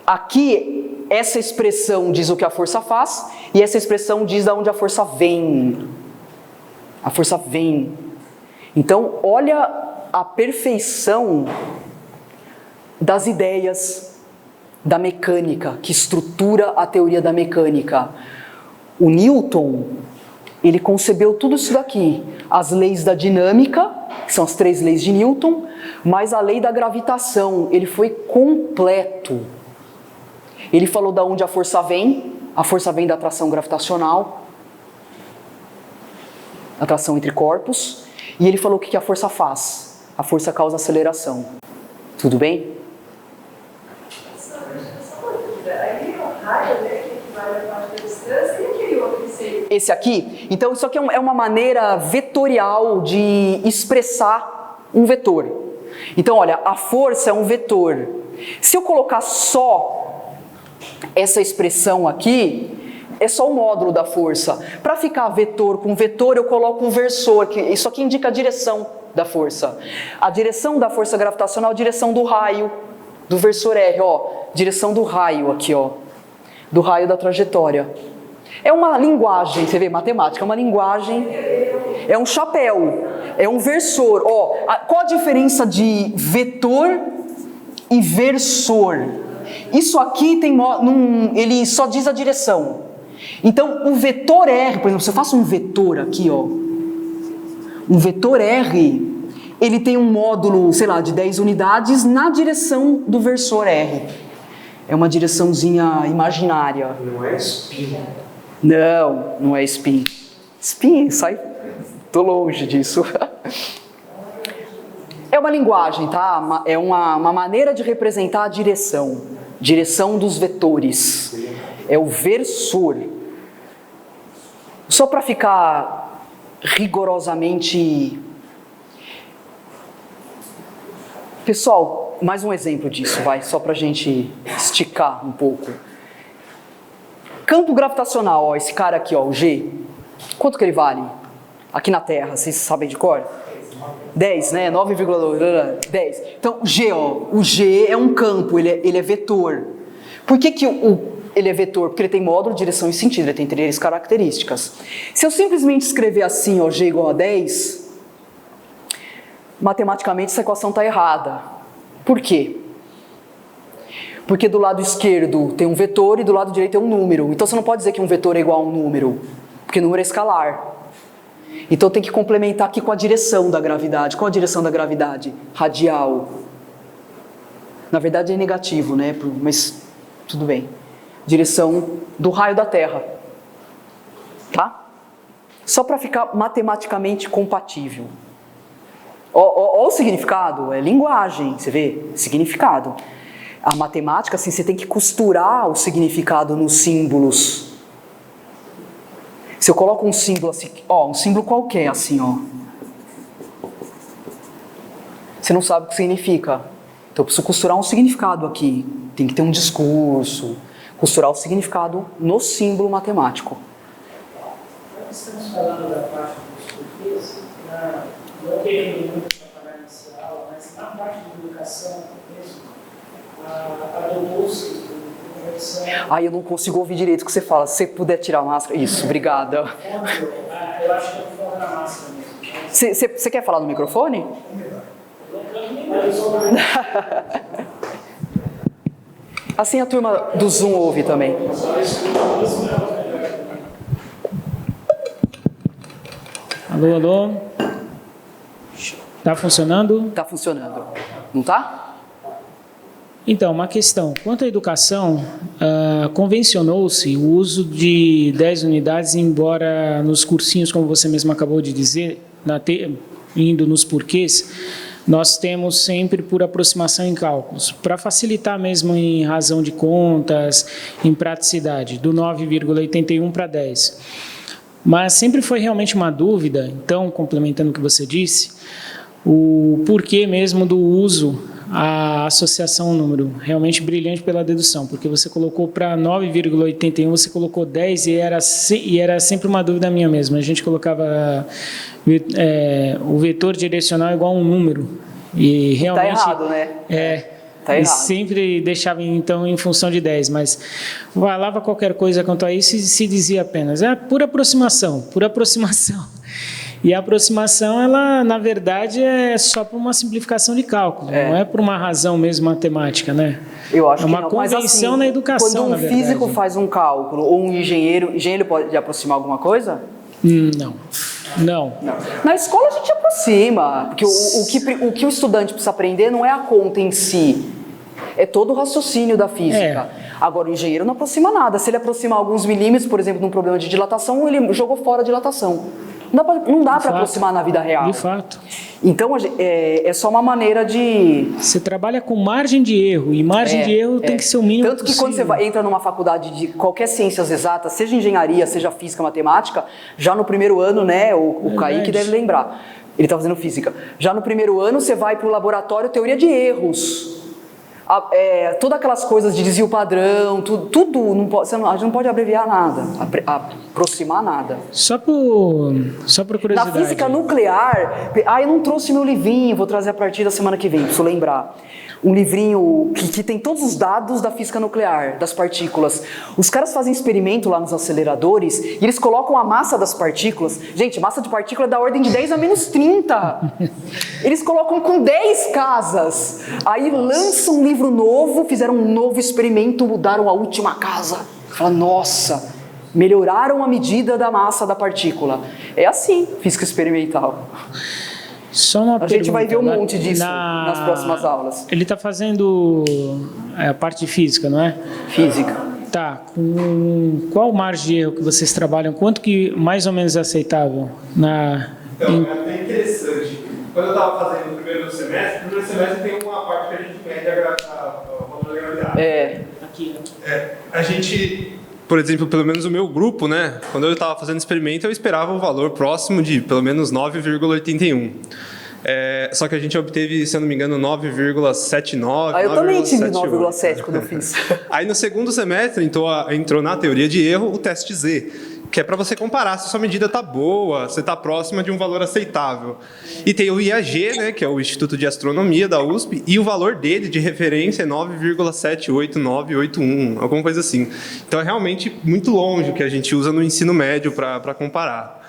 Aqui, essa expressão diz o que a força faz e essa expressão diz de onde a força vem. A força vem. Então, olha a perfeição das ideias da mecânica, que estrutura a teoria da mecânica. O Newton, ele concebeu tudo isso daqui. As leis da dinâmica, que são as 3 leis de Newton, mais a lei da gravitação. Ele foi completo. Ele falou de onde a força vem da atração gravitacional, atração entre corpos, e ele falou o que a força faz. A força causa aceleração. Tudo bem? Esse aqui, então isso aqui é uma maneira vetorial de expressar um vetor. Então olha, a força é um vetor. Se eu colocar só essa expressão aqui, é só o módulo da força. Para ficar vetor com vetor, eu coloco um versor, que isso aqui indica a direção da força. A direção da força gravitacional é a direção do raio, do versor R, direção do raio aqui, do raio da trajetória. É uma linguagem, você vê, matemática, é uma linguagem, é um chapéu, é um versor. Qual a diferença de vetor e versor? Isso aqui ele só diz a direção. Então, o vetor R, por exemplo, se eu faço um vetor aqui, um vetor R, ele tem um módulo, sei lá, de 10 unidades na direção do versor R. É uma direçãozinha imaginária. Não é spin. Não é spin. Spin, tô longe disso. É uma linguagem, tá? É uma maneira de representar a direção dos vetores. É o versor. Só para ficar rigorosamente... Pessoal, mais um exemplo disso, só para a gente esticar um pouco. Campo gravitacional, esse cara aqui, o G, quanto que ele vale? Aqui na Terra, vocês sabem de cor? 10, né? 9,2, 10. Então, o G é um campo, ele é vetor. Por que ele é vetor? Porque ele tem módulo, direção e sentido, ele tem 3 características. Se eu simplesmente escrever assim, G igual a 10, matematicamente essa equação está errada. Por quê? Porque do lado esquerdo tem um vetor e do lado direito tem um número. Então você não pode dizer que um vetor é igual a um número, porque número é escalar. Então tem que complementar aqui com a direção da gravidade. Qual a direção da gravidade? Radial. Na verdade é negativo, né? Mas tudo bem. Direção do raio da Terra. Tá? Só para ficar matematicamente compatível. Olha o significado, é linguagem, você vê? Significado. A matemática, assim, você tem que costurar o significado nos símbolos. Se eu coloco um símbolo assim, um símbolo qualquer, assim, você não sabe o que significa. Então eu preciso costurar um significado aqui. Tem que ter um discurso. Costurar o significado no símbolo matemático. Estamos falando da parte dos portugueses, não querendo muito atrapalhar nessa aula, mas na parte de educação mesmo, adotou-se conversão. Eu não consigo ouvir direito o que você fala. Se você puder tirar a máscara. Isso, obrigada. Eu acho que é o foco na máscara mesmo. Você quer falar no microfone? Assim a turma do Zoom ouve também. Alô, alô? Tá funcionando? Tá funcionando. Não tá? Então, uma questão. Quanto à educação, convencionou-se o uso de 10 unidades, embora nos cursinhos, como você mesmo acabou de dizer, indo nos porquês, nós temos sempre por aproximação em cálculos, para facilitar mesmo em razão de contas, em praticidade, do 9,81 para 10. Mas sempre foi realmente uma dúvida, então, complementando o que você disse, o porquê mesmo do uso, a associação ao número, realmente brilhante pela dedução, porque você colocou para 9,81, você colocou 10 e era sempre uma dúvida minha mesmo. A gente colocava o vetor direcional igual a um número. E realmente, tá errado, né? Tá e errado. sempre deixava então em função de 10, mas falava qualquer coisa quanto a isso e se dizia apenas, por aproximação. E a aproximação, ela, na verdade, é só por uma simplificação de cálculo, não é por uma razão mesmo matemática, né? Eu acho é uma que não. convenção Mas, assim, na educação, quando um físico faz um cálculo, ou um engenheiro pode aproximar alguma coisa? Não. Na escola a gente aproxima, porque o que o estudante precisa aprender não é a conta em si, é todo o raciocínio da física. Agora, o engenheiro não aproxima nada. Se ele aproximar alguns milímetros, por exemplo, num problema de dilatação, ele jogou fora a dilatação. Não dá para aproximar na vida real. De fato. Então, é só uma maneira de... Você trabalha com margem de erro, e margem de erro tem que ser o mínimo Tanto que possível. quando você entra numa faculdade de qualquer ciências exatas, seja engenharia, seja física, matemática, já no primeiro ano, né, o Kaique deve lembrar, ele está fazendo física, já no primeiro ano você vai para o laboratório teoria de erros. Todas aquelas coisas de desvio padrão, tudo a gente não pode abreviar nada, aproximar nada. Só por curiosidade. Na física nuclear, eu não trouxe meu livrinho, vou trazer a partir da semana que vem, preciso lembrar. Um livrinho que tem todos os dados da física nuclear, das partículas. Os caras fazem experimento lá nos aceleradores e eles colocam a massa das partículas. Gente, massa de partícula é da ordem de 10 a menos 30. Eles colocam com 10 casas. Aí lançam um livro novo, fizeram um novo experimento, mudaram a última casa. Fala, nossa, melhoraram a medida da massa da partícula. É assim, física experimental. Só uma pergunta. A gente vai ver um monte disso nas próximas aulas. Ele está fazendo a parte de física, não é? Física. Tá. Com qual margem de erro que vocês trabalham? Quanto que mais ou menos é aceitável? Então, é até interessante. Quando eu estava fazendo o primeiro semestre tem uma parte que a gente mede o valor da gravidade. Aqui. A gente... Por exemplo, pelo menos o meu grupo, né? Quando eu estava fazendo experimento, eu esperava um valor próximo de pelo menos 9,81. Só que a gente obteve, se eu não me engano, 9,79. Eu também tive 9,7 quando eu fiz. Aí no segundo semestre entrou na teoria de erro o teste Z, que é para você comparar se a sua medida está boa, se está próxima de um valor aceitável. E tem o IAG, né, que é o Instituto de Astronomia da USP, e o valor dele de referência é 9,78981, alguma coisa assim. Então é realmente muito longe o que a gente usa no ensino médio para comparar.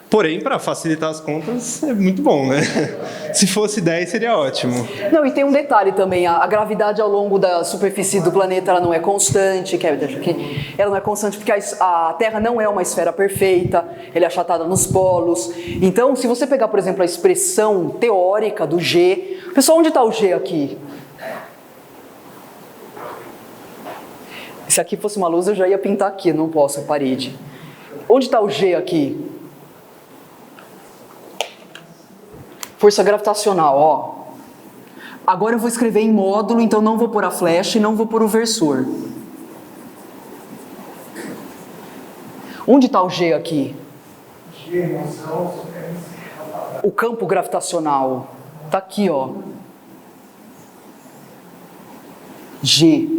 Porém, para facilitar as contas, é muito bom, né? Se fosse 10, seria ótimo. Não, e tem um detalhe também, a gravidade ao longo da superfície do planeta ela não é constante, ela não é constante porque a Terra não é uma esfera perfeita, ela é achatada nos polos. Então, se você pegar, por exemplo, a expressão teórica do G... Pessoal, onde está o G aqui? Se aqui fosse uma luz, eu já ia pintar aqui, não posso, a parede. Onde está o G aqui? Força gravitacional, ó. Agora eu vou escrever em módulo, então não vou pôr a flecha e não vou pôr o versor. Onde está o G aqui? O campo gravitacional. Está aqui, ó. G.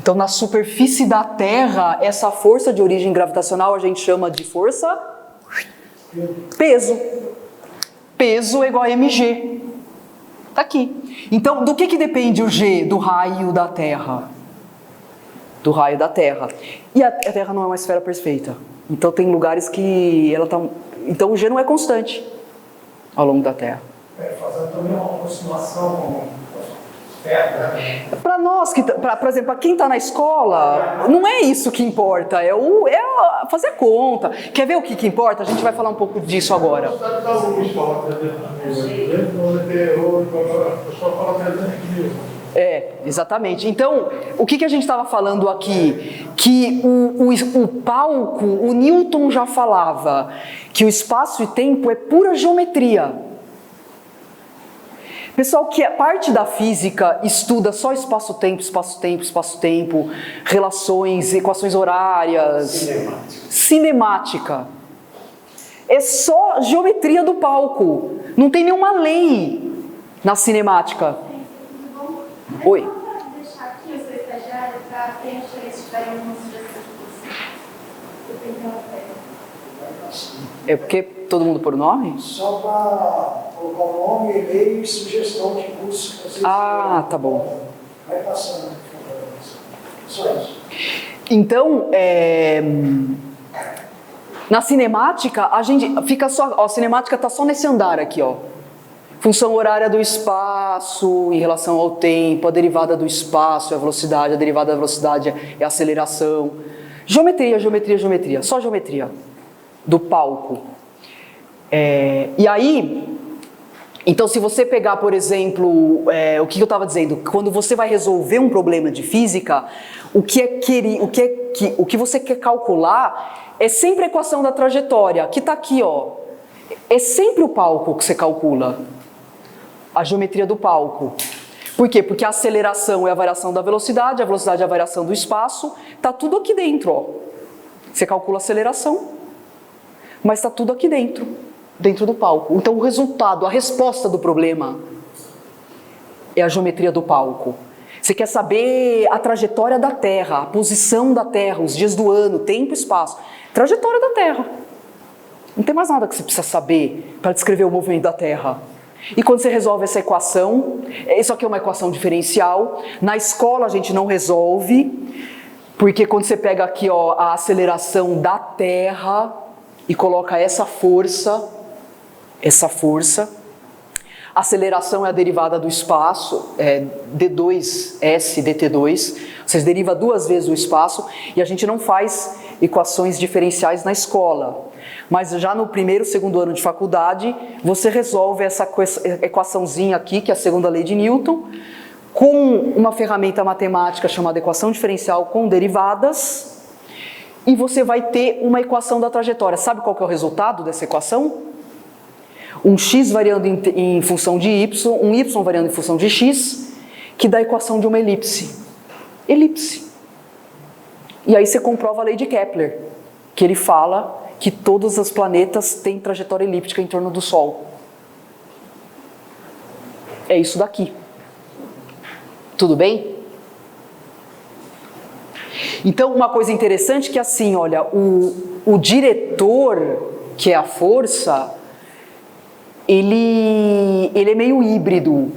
Então, na superfície da Terra, essa força de origem gravitacional a gente chama de força peso. Peso é igual a mg. Está aqui. Então, do que depende o G? Do raio da Terra. Do raio da Terra. E a Terra não é uma esfera perfeita. Então, tem lugares que ela está... Então, o G não é constante. ao longo da Terra. Fazendo também uma aproximação com Terra, né? Para nós, por exemplo, para quem está na escola, não é isso que importa, é fazer conta. Quer ver o que importa? A gente vai falar um pouco disso agora. Exatamente. Então, o que a gente estava falando aqui? Que o palco, o Newton já falava que o espaço e tempo é pura geometria. Pessoal, que a parte da física estuda só espaço-tempo, espaço-tempo, espaço-tempo, relações, equações horárias. Cinemática. É só geometria do palco. Não tem nenhuma lei na cinemática. Oi. Deixar aqui o seu estagiário para preencher se tiverem alguma sugestão de vocês. É porque todo mundo por nome? Só para colocar o nome, e-mail e sugestão de curso que vocês tá bom. Vai passando. Só isso. Então, na cinemática, a gente fica só... a cinemática está só nesse andar aqui, ó. Função horária do espaço em relação ao tempo, a derivada do espaço é a velocidade, a derivada da velocidade é a aceleração. Geometria, geometria, geometria, só geometria do palco. E aí, então se você pegar, por exemplo, o que eu estava dizendo, quando você vai resolver um problema de física, o que você quer calcular é sempre a equação da trajetória, que está aqui, ó. É sempre o palco que você calcula. A geometria do palco. Por quê? Porque a aceleração é a variação da velocidade, a velocidade é a variação do espaço, está tudo aqui dentro, ó. Você calcula a aceleração, mas está tudo aqui dentro do palco. Então o resultado, a resposta do problema é a geometria do palco. Você quer saber a trajetória da Terra, a posição da Terra, os dias do ano, tempo e espaço. Trajetória da Terra. Não tem mais nada que você precisa saber para descrever o movimento da Terra. E quando você resolve essa equação, isso aqui é uma equação diferencial, na escola a gente não resolve, porque quando você pega aqui, ó, a aceleração da Terra e coloca essa força, a aceleração é a derivada do espaço, d2s dt2, você deriva duas vezes o espaço, e a gente não faz equações diferenciais na escola. Mas já no primeiro, segundo ano de faculdade, você resolve essa equaçãozinha aqui, que é a segunda lei de Newton, com uma ferramenta matemática chamada equação diferencial com derivadas, e você vai ter uma equação da trajetória. Sabe qual que é o resultado dessa equação? Um x variando em função de y, um y variando em função de x, que dá a equação de uma elipse. Elipse. E aí você comprova a lei de Kepler, que ele fala que todos os planetas têm trajetória elíptica em torno do Sol. É isso daqui. Tudo bem? Então, uma coisa interessante é que assim, olha, o diretor, que é a força, ele é meio híbrido.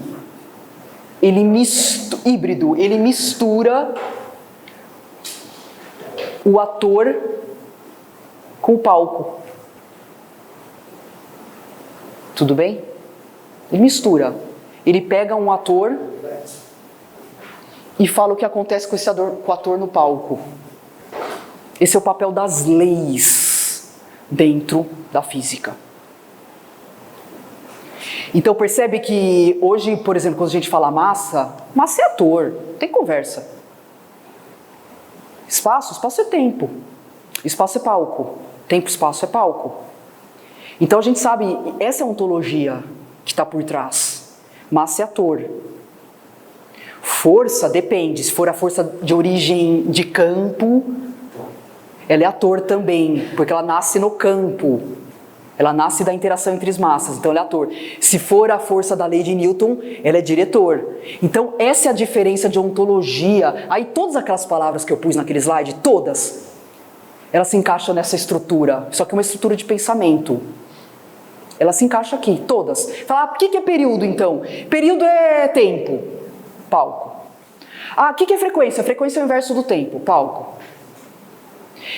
Ele mistura o ator com o palco. Tudo bem? Ele mistura. Ele pega um ator e fala o que acontece com o ator no palco. Esse é o papel das leis dentro da física. Então percebe que hoje, por exemplo, quando a gente fala massa é ator, não tem conversa. Espaço é tempo. Espaço é palco. Tempo, espaço é palco. Então a gente sabe, essa é a ontologia que está por trás. Massa é ator. Força depende. Se for a força de origem de campo, ela é ator também, porque ela nasce no campo. Ela nasce da interação entre as massas, então ela é ator. Se for a força da lei de Newton, ela é diretor. Então essa é a diferença de ontologia. Aí todas aquelas palavras que eu pus naquele slide, todas, elas se encaixam nessa estrutura. Só que é uma estrutura de pensamento. Ela se encaixa aqui, todas. Fala, o que é período então? Período é tempo, palco. O que é frequência? Frequência é o inverso do tempo, palco.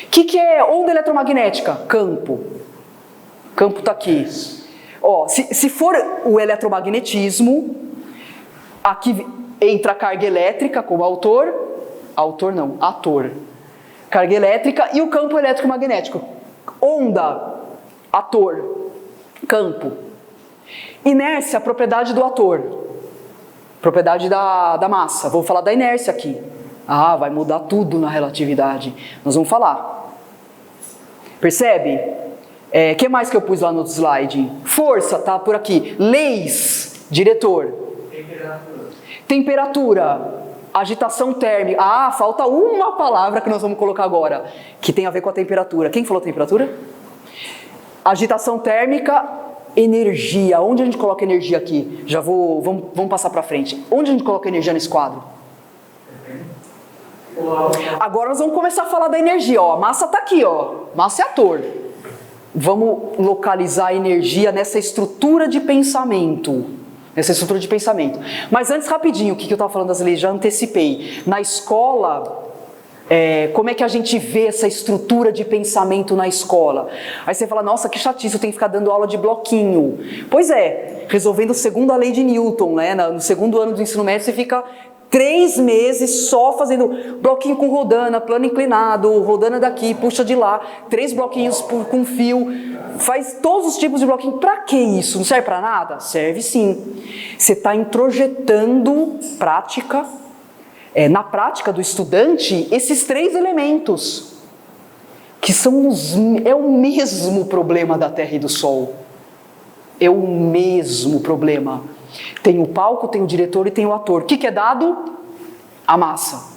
O que é onda eletromagnética? Campo. Campo está aqui. Ó, se for o eletromagnetismo, aqui entra a carga elétrica como ator. Carga elétrica e o campo eletromagnético. Onda, ator, campo. Inércia, propriedade do ator. Propriedade da massa. Vou falar da inércia aqui. Ah, vai mudar tudo na relatividade. Nós vamos falar. Percebe? O que mais que eu pus lá no slide? Força, tá por aqui. Leis, diretor. Temperatura. Agitação térmica. Ah, falta uma palavra que nós vamos colocar agora, que tem a ver com a temperatura. Quem falou temperatura? Agitação térmica, energia. Onde a gente coloca energia aqui? Vamos passar para frente. Onde a gente coloca energia nesse quadro? Agora nós vamos começar a falar da energia. Ó, a massa está aqui, ó. Massa é ator. Vamos localizar a energia nessa estrutura de pensamento. Mas antes, rapidinho, o que eu estava falando das leis, já antecipei. Na escola, como é que a gente vê essa estrutura de pensamento na escola? Aí você fala, nossa, que chatice, eu tenho que ficar dando aula de bloquinho. Pois é, resolvendo segundo a lei de Newton, né? No segundo ano do ensino médio, você fica 3 meses só fazendo bloquinho com rodana, plano inclinado, rodana daqui, puxa de lá, 3 bloquinhos com fio, faz todos os tipos de bloquinho. Pra que isso? Não serve pra nada? Serve sim. Você está introjetando prática, na prática do estudante, esses 3 elementos, que é o mesmo problema da Terra e do Sol. É o mesmo problema. Tem o palco, tem o diretor e tem o ator. O que é dado? A massa.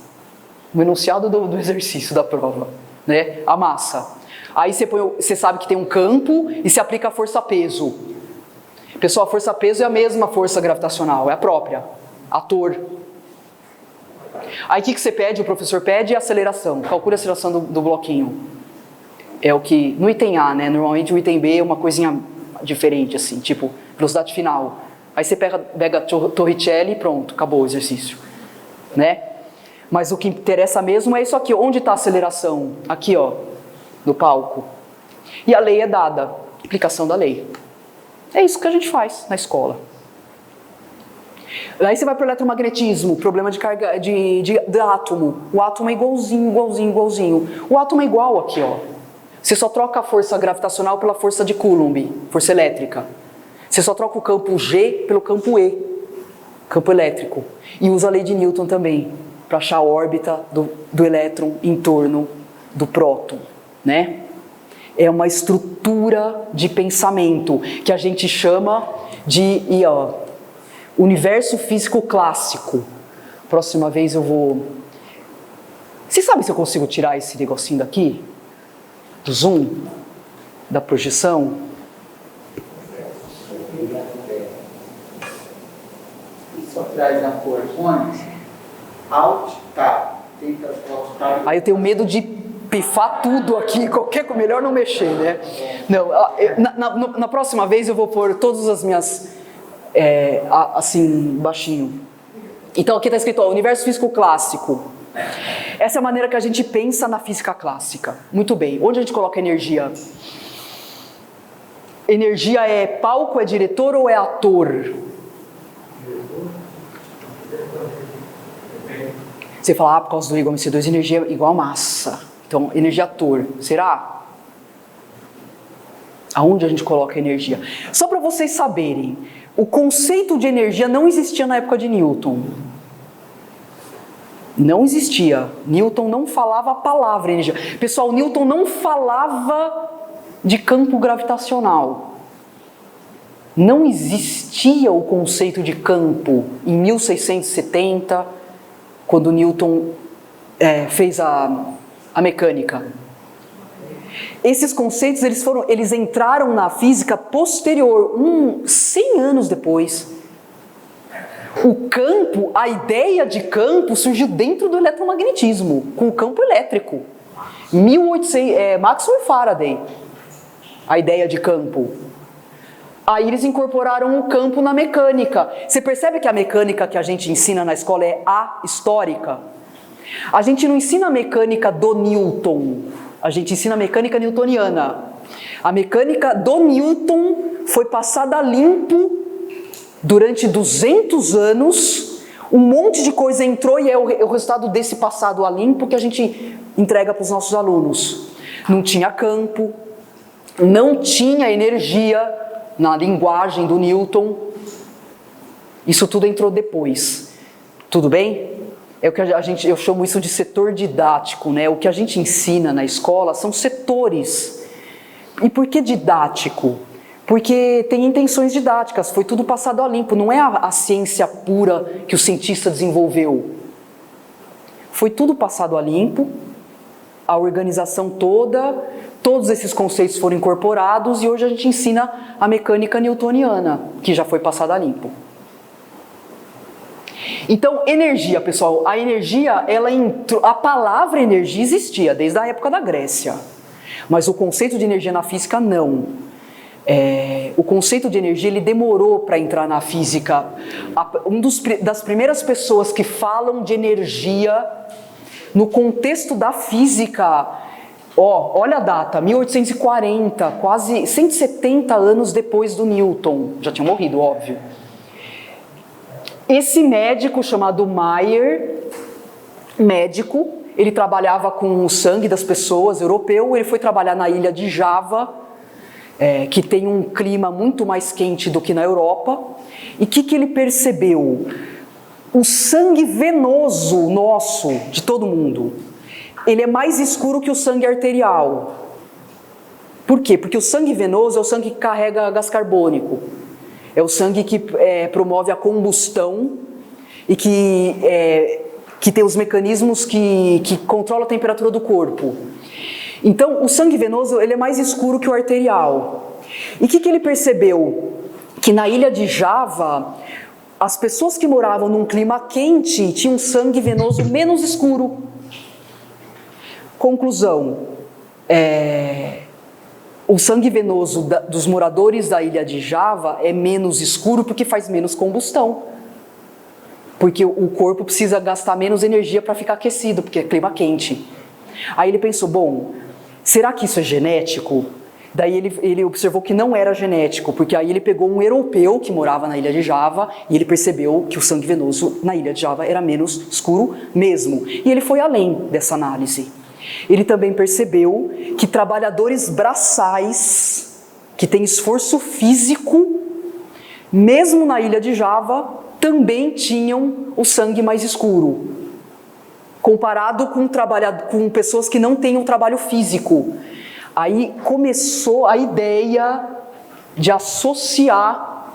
O enunciado do exercício da prova, né? A massa. Aí você sabe que tem um campo e se aplica a força-peso. Pessoal, a força-peso é a mesma força gravitacional, é a própria. Ator. Aí o que você pede? O professor pede a aceleração. Calcule a aceleração do bloquinho. É o que, no item A, né? Normalmente o item B é uma coisinha diferente, assim, tipo velocidade final. Aí você pega Torricelli e pronto, acabou o exercício, né? Mas o que interessa mesmo é isso aqui. Onde está a aceleração? Aqui, ó, no palco. E a lei é dada, aplicação da lei. É isso que a gente faz na escola. Aí você vai para o eletromagnetismo, problema de carga de átomo. O átomo é igualzinho. O átomo é igual aqui, ó. Você só troca a força gravitacional pela força de Coulomb, força elétrica. Você só troca o campo G pelo campo E, campo elétrico. E usa a lei de Newton também, para achar a órbita do elétron em torno do próton, né? É uma estrutura de pensamento que a gente chama de universo físico clássico. Próxima vez eu vou... Vocês sabem se eu consigo tirar esse negocinho daqui? Do zoom? Da projeção? Só traz a cor Alt, Tab. Aí eu tenho medo de pifar tudo aqui, melhor não mexer, né? Não, na próxima vez eu vou pôr todas as minhas, assim, baixinho. Então aqui está escrito, ó, universo físico clássico. Essa é a maneira que a gente pensa na física clássica. Muito bem, onde a gente coloca energia? Energia é palco, é diretor ou é ator? Você fala, por causa do igual MC2, energia é igual a massa. Então, energia ator. Será? Aonde a gente coloca a energia? Só para vocês saberem, o conceito de energia não existia na época de Newton. Não existia. Newton não falava a palavra energia. Pessoal, Newton não falava de campo gravitacional. Não existia o conceito de campo em 1670, quando Newton fez a mecânica. Esses conceitos eles entraram na física posterior, 100 anos depois. O campo, a ideia de campo surgiu dentro do eletromagnetismo, com o campo elétrico. Maxwell e Faraday, a ideia de campo. Aí eles incorporaram o campo na mecânica. Você percebe que a mecânica que a gente ensina na escola é ahistórica? A gente não ensina a mecânica do Newton, a gente ensina a mecânica newtoniana. A mecânica do Newton foi passada a limpo durante 200 anos, um monte de coisa entrou e é o resultado desse passado a limpo que a gente entrega para os nossos alunos. Não tinha campo, não tinha energia na linguagem do Newton. Isso tudo entrou depois. Tudo bem? É o que eu chamo isso de setor didático, né? O que a gente ensina na escola são setores. E por que didático? Porque tem intenções didáticas, foi tudo passado a limpo, não é a ciência pura que o cientista desenvolveu. Foi tudo passado a limpo, a organização toda, todos esses conceitos foram incorporados e hoje a gente ensina a mecânica newtoniana, que já foi passada a limpo. Então, energia, pessoal, a energia, ela entrou, a palavra energia existia desde a época da Grécia, mas o conceito de energia na física não. O conceito de energia ele demorou para entrar na física. Das primeiras pessoas que falam de energia no contexto da física, olha a data, 1840, quase 170 anos depois do Newton, já tinha morrido, óbvio. Esse médico chamado Mayer, ele trabalhava com o sangue das pessoas, europeu, ele foi trabalhar na ilha de Java, que tem um clima muito mais quente do que na Europa. E o que ele percebeu? O sangue venoso nosso, de todo mundo, ele é mais escuro que o sangue arterial. Por quê? Porque o sangue venoso é o sangue que carrega gás carbônico. É o sangue que promove a combustão e que tem os mecanismos que controlam a temperatura do corpo. Então, o sangue venoso ele é mais escuro que o arterial. E o que ele percebeu? Que na ilha de Java, as pessoas que moravam num clima quente tinham um sangue venoso menos escuro. Conclusão, o sangue venoso dos moradores da ilha de Java é menos escuro porque faz menos combustão. Porque o corpo precisa gastar menos energia para ficar aquecido, porque é clima quente. Aí ele pensou, bom, será que isso é genético? Daí ele observou que não era genético, porque aí ele pegou um europeu que morava na ilha de Java e ele percebeu que o sangue venoso na ilha de Java era menos escuro mesmo. E ele foi além dessa análise. Ele também percebeu que trabalhadores braçais, que têm esforço físico, mesmo na ilha de Java, também tinham o sangue mais escuro, comparado com pessoas que não têm um trabalho físico. Aí começou a ideia de associar,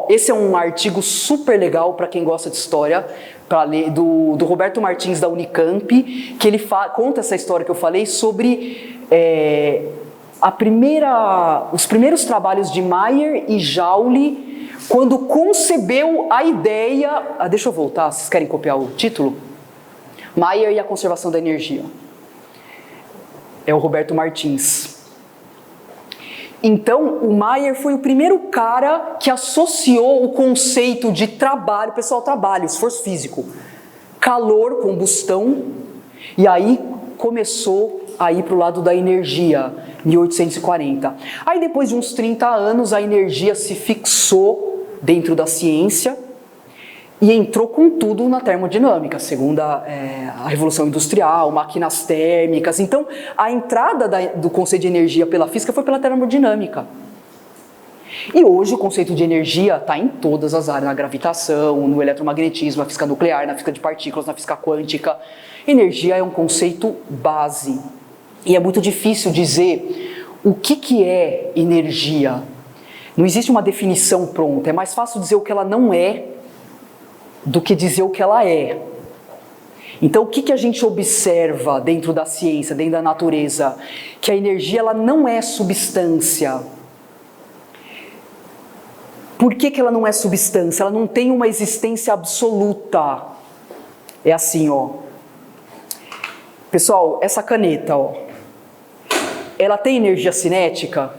esse é um artigo super legal para quem gosta de história, para ler, do Roberto Martins da Unicamp, que ele conta essa história que eu falei sobre os primeiros trabalhos de Mayer e Joule, quando concebeu a ideia... deixa eu voltar, vocês querem copiar o título? Mayer e a conservação da energia. É o Roberto Martins. Então, o Mayer foi o primeiro cara que associou o conceito de trabalho, pessoal, trabalho, esforço físico, calor, combustão, e aí começou a ir para o lado da energia, 1840. Aí depois de uns 30 anos, a energia se fixou dentro da ciência e entrou com tudo na termodinâmica, segundo a Revolução Industrial, máquinas térmicas. Então, a entrada do conceito de energia pela física foi pela termodinâmica. E hoje o conceito de energia está em todas as áreas, na gravitação, no eletromagnetismo, na física nuclear, na física de partículas, na física quântica. Energia é um conceito base. E é muito difícil dizer o que é energia. Não existe uma definição pronta. É mais fácil dizer o que ela não é do que dizer o que ela é. Então, o que a gente observa dentro da ciência, dentro da natureza? Que a energia ela não é substância. Por que ela não é substância? Ela não tem uma existência absoluta. É assim, Pessoal, essa caneta, ela tem energia cinética?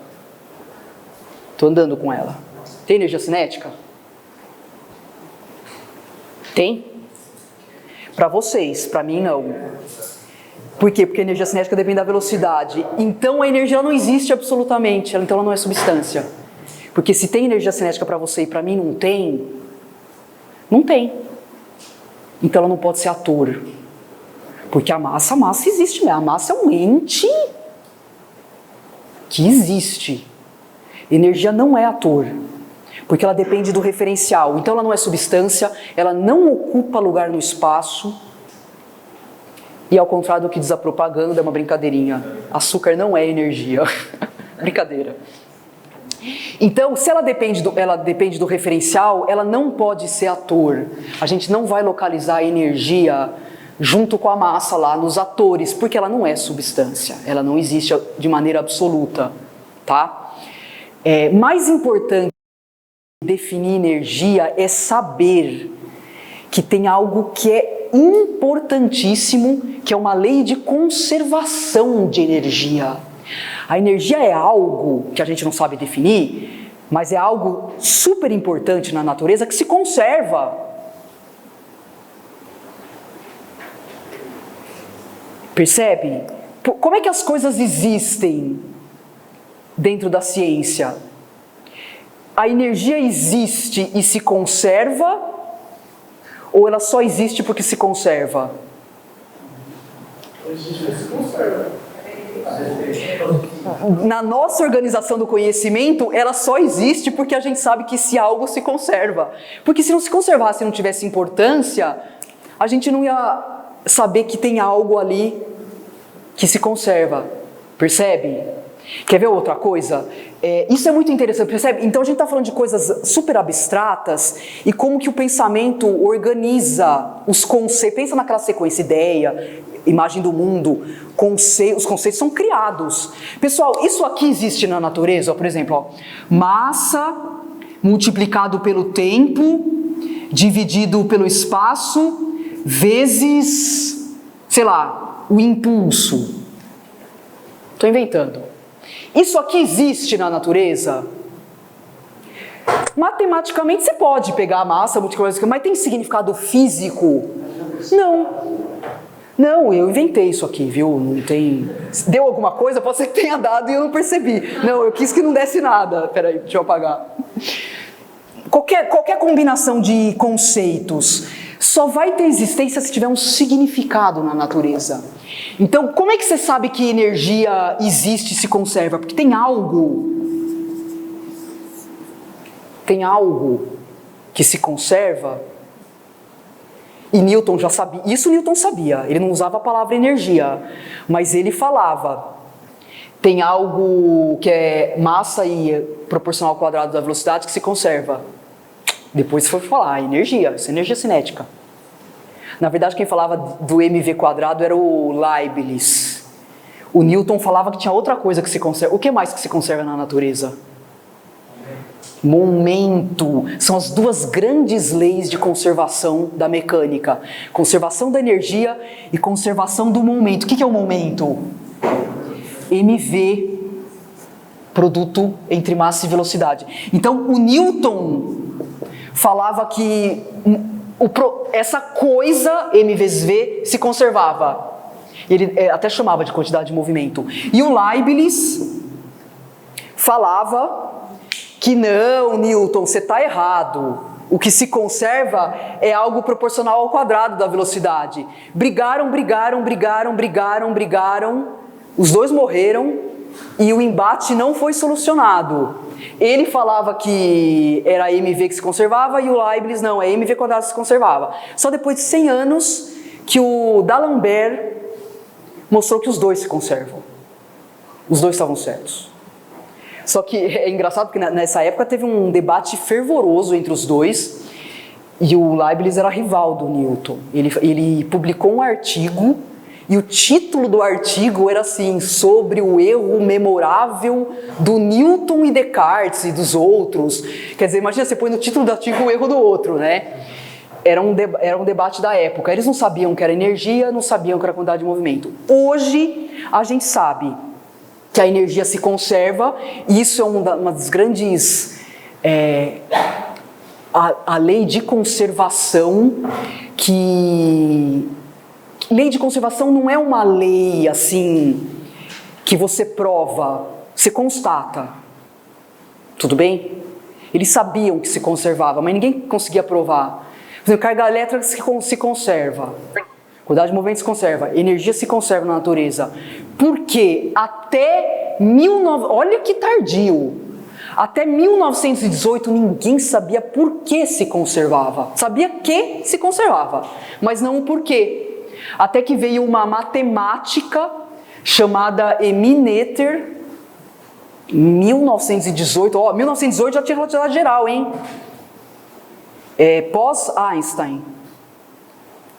Estou andando com ela. Tem energia cinética? Tem? Para vocês, para mim não. Por quê? Porque a energia cinética depende da velocidade. Então a energia não existe absolutamente, então ela não é substância. Porque se tem energia cinética para você e para mim não tem, não tem. Então ela não pode ser ator. Porque a massa existe, né? A massa é um ente que existe. Energia não é ator, porque ela depende do referencial. Então ela não é substância, ela não ocupa lugar no espaço. E ao contrário do que diz a propaganda, é uma brincadeirinha. Açúcar não é energia. Brincadeira. Então, se ela depende do referencial, ela não pode ser ator. A gente não vai localizar a energia junto com a massa lá nos atores, porque ela não é substância. Ela não existe de maneira absoluta, tá? Mais importante definir energia é saber que tem algo que é importantíssimo, que é uma lei de conservação de energia. A energia é algo que a gente não sabe definir, mas é algo super importante na natureza que se conserva. Percebe? Como é que as coisas existem dentro da ciência? A energia existe e se conserva, ou ela só existe porque se conserva? Existe e se conserva. Na nossa organização do conhecimento, ela só existe porque a gente sabe que se algo se conserva. Porque se não se conservasse e não tivesse importância, a gente não ia saber que tem algo ali que se conserva. Percebe? Quer ver outra coisa? Isso é muito interessante, percebe? Então a gente está falando de coisas super abstratas e como que o pensamento organiza os conceitos. Pensa naquela sequência: ideia, imagem do mundo, os conceitos são criados. Pessoal, isso aqui existe na natureza, por exemplo, massa multiplicado pelo tempo, dividido pelo espaço, vezes, sei lá, o impulso. Estou inventando. Isso aqui existe na natureza? Matematicamente você pode pegar a massa multiplicada, mas tem significado físico? Não, eu inventei isso aqui, viu? Não tem... Deu alguma coisa? Pode ser que tenha dado e eu não percebi. Não, eu quis que não desse nada. Peraí, deixa eu apagar. Qualquer combinação de conceitos só vai ter existência se tiver um significado na natureza. Então, como é que você sabe que energia existe e se conserva? Porque tem algo que se conserva. E Newton já sabia, isso Newton sabia, ele não usava a palavra energia, mas ele falava, tem algo que é massa e proporcional ao quadrado da velocidade que se conserva. Depois foi falar, energia, isso é energia cinética. Na verdade, quem falava do mv quadrado era o Leibniz. O Newton falava que tinha outra coisa que se conserva. O que mais que se conserva na natureza? Momento. São as duas grandes leis de conservação da mecânica. Conservação da energia e conservação do momento. O que é o momento? mv, produto entre massa e velocidade. Então, o Newton falava que essa coisa, m vezes v, se conservava. Ele até chamava de quantidade de movimento. E o Leibniz falava que não, Newton, você está errado. O que se conserva é algo proporcional ao quadrado da velocidade. Brigaram. Os dois morreram e o embate não foi solucionado. Ele falava que era mv que se conservava e o Leibniz não, é mv quadrado que se conservava. Só depois de 100 anos que o D'Alembert mostrou que os dois se conservam. Os dois estavam certos. Só que é engraçado porque nessa época teve um debate fervoroso entre os dois e o Leibniz era rival do Newton. Ele publicou um artigo e o título do artigo era assim, sobre o erro memorável do Newton e Descartes e dos outros. Quer dizer, imagina, você põe no título do artigo o erro do outro, né? Era um debate da época. Eles não sabiam que era energia, não sabiam que era quantidade de movimento. Hoje, a gente sabe que a energia se conserva, e isso é uma das grandes... a lei de conservação, que... Lei de conservação não é uma lei, assim, que você prova, você constata. Tudo bem? Eles sabiam que se conservava, mas ninguém conseguia provar. Por exemplo, carga elétrica se conserva. Quantidade de movimento se conserva. Energia se conserva na natureza. Porque até olha que tardio. Até 1918 ninguém sabia por que se conservava. Sabia que se conservava, mas não o porquê. Até que veio uma matemática chamada Emmy Noether, 1918. 1918 já tinha relatividade geral, hein? Pós-Einstein.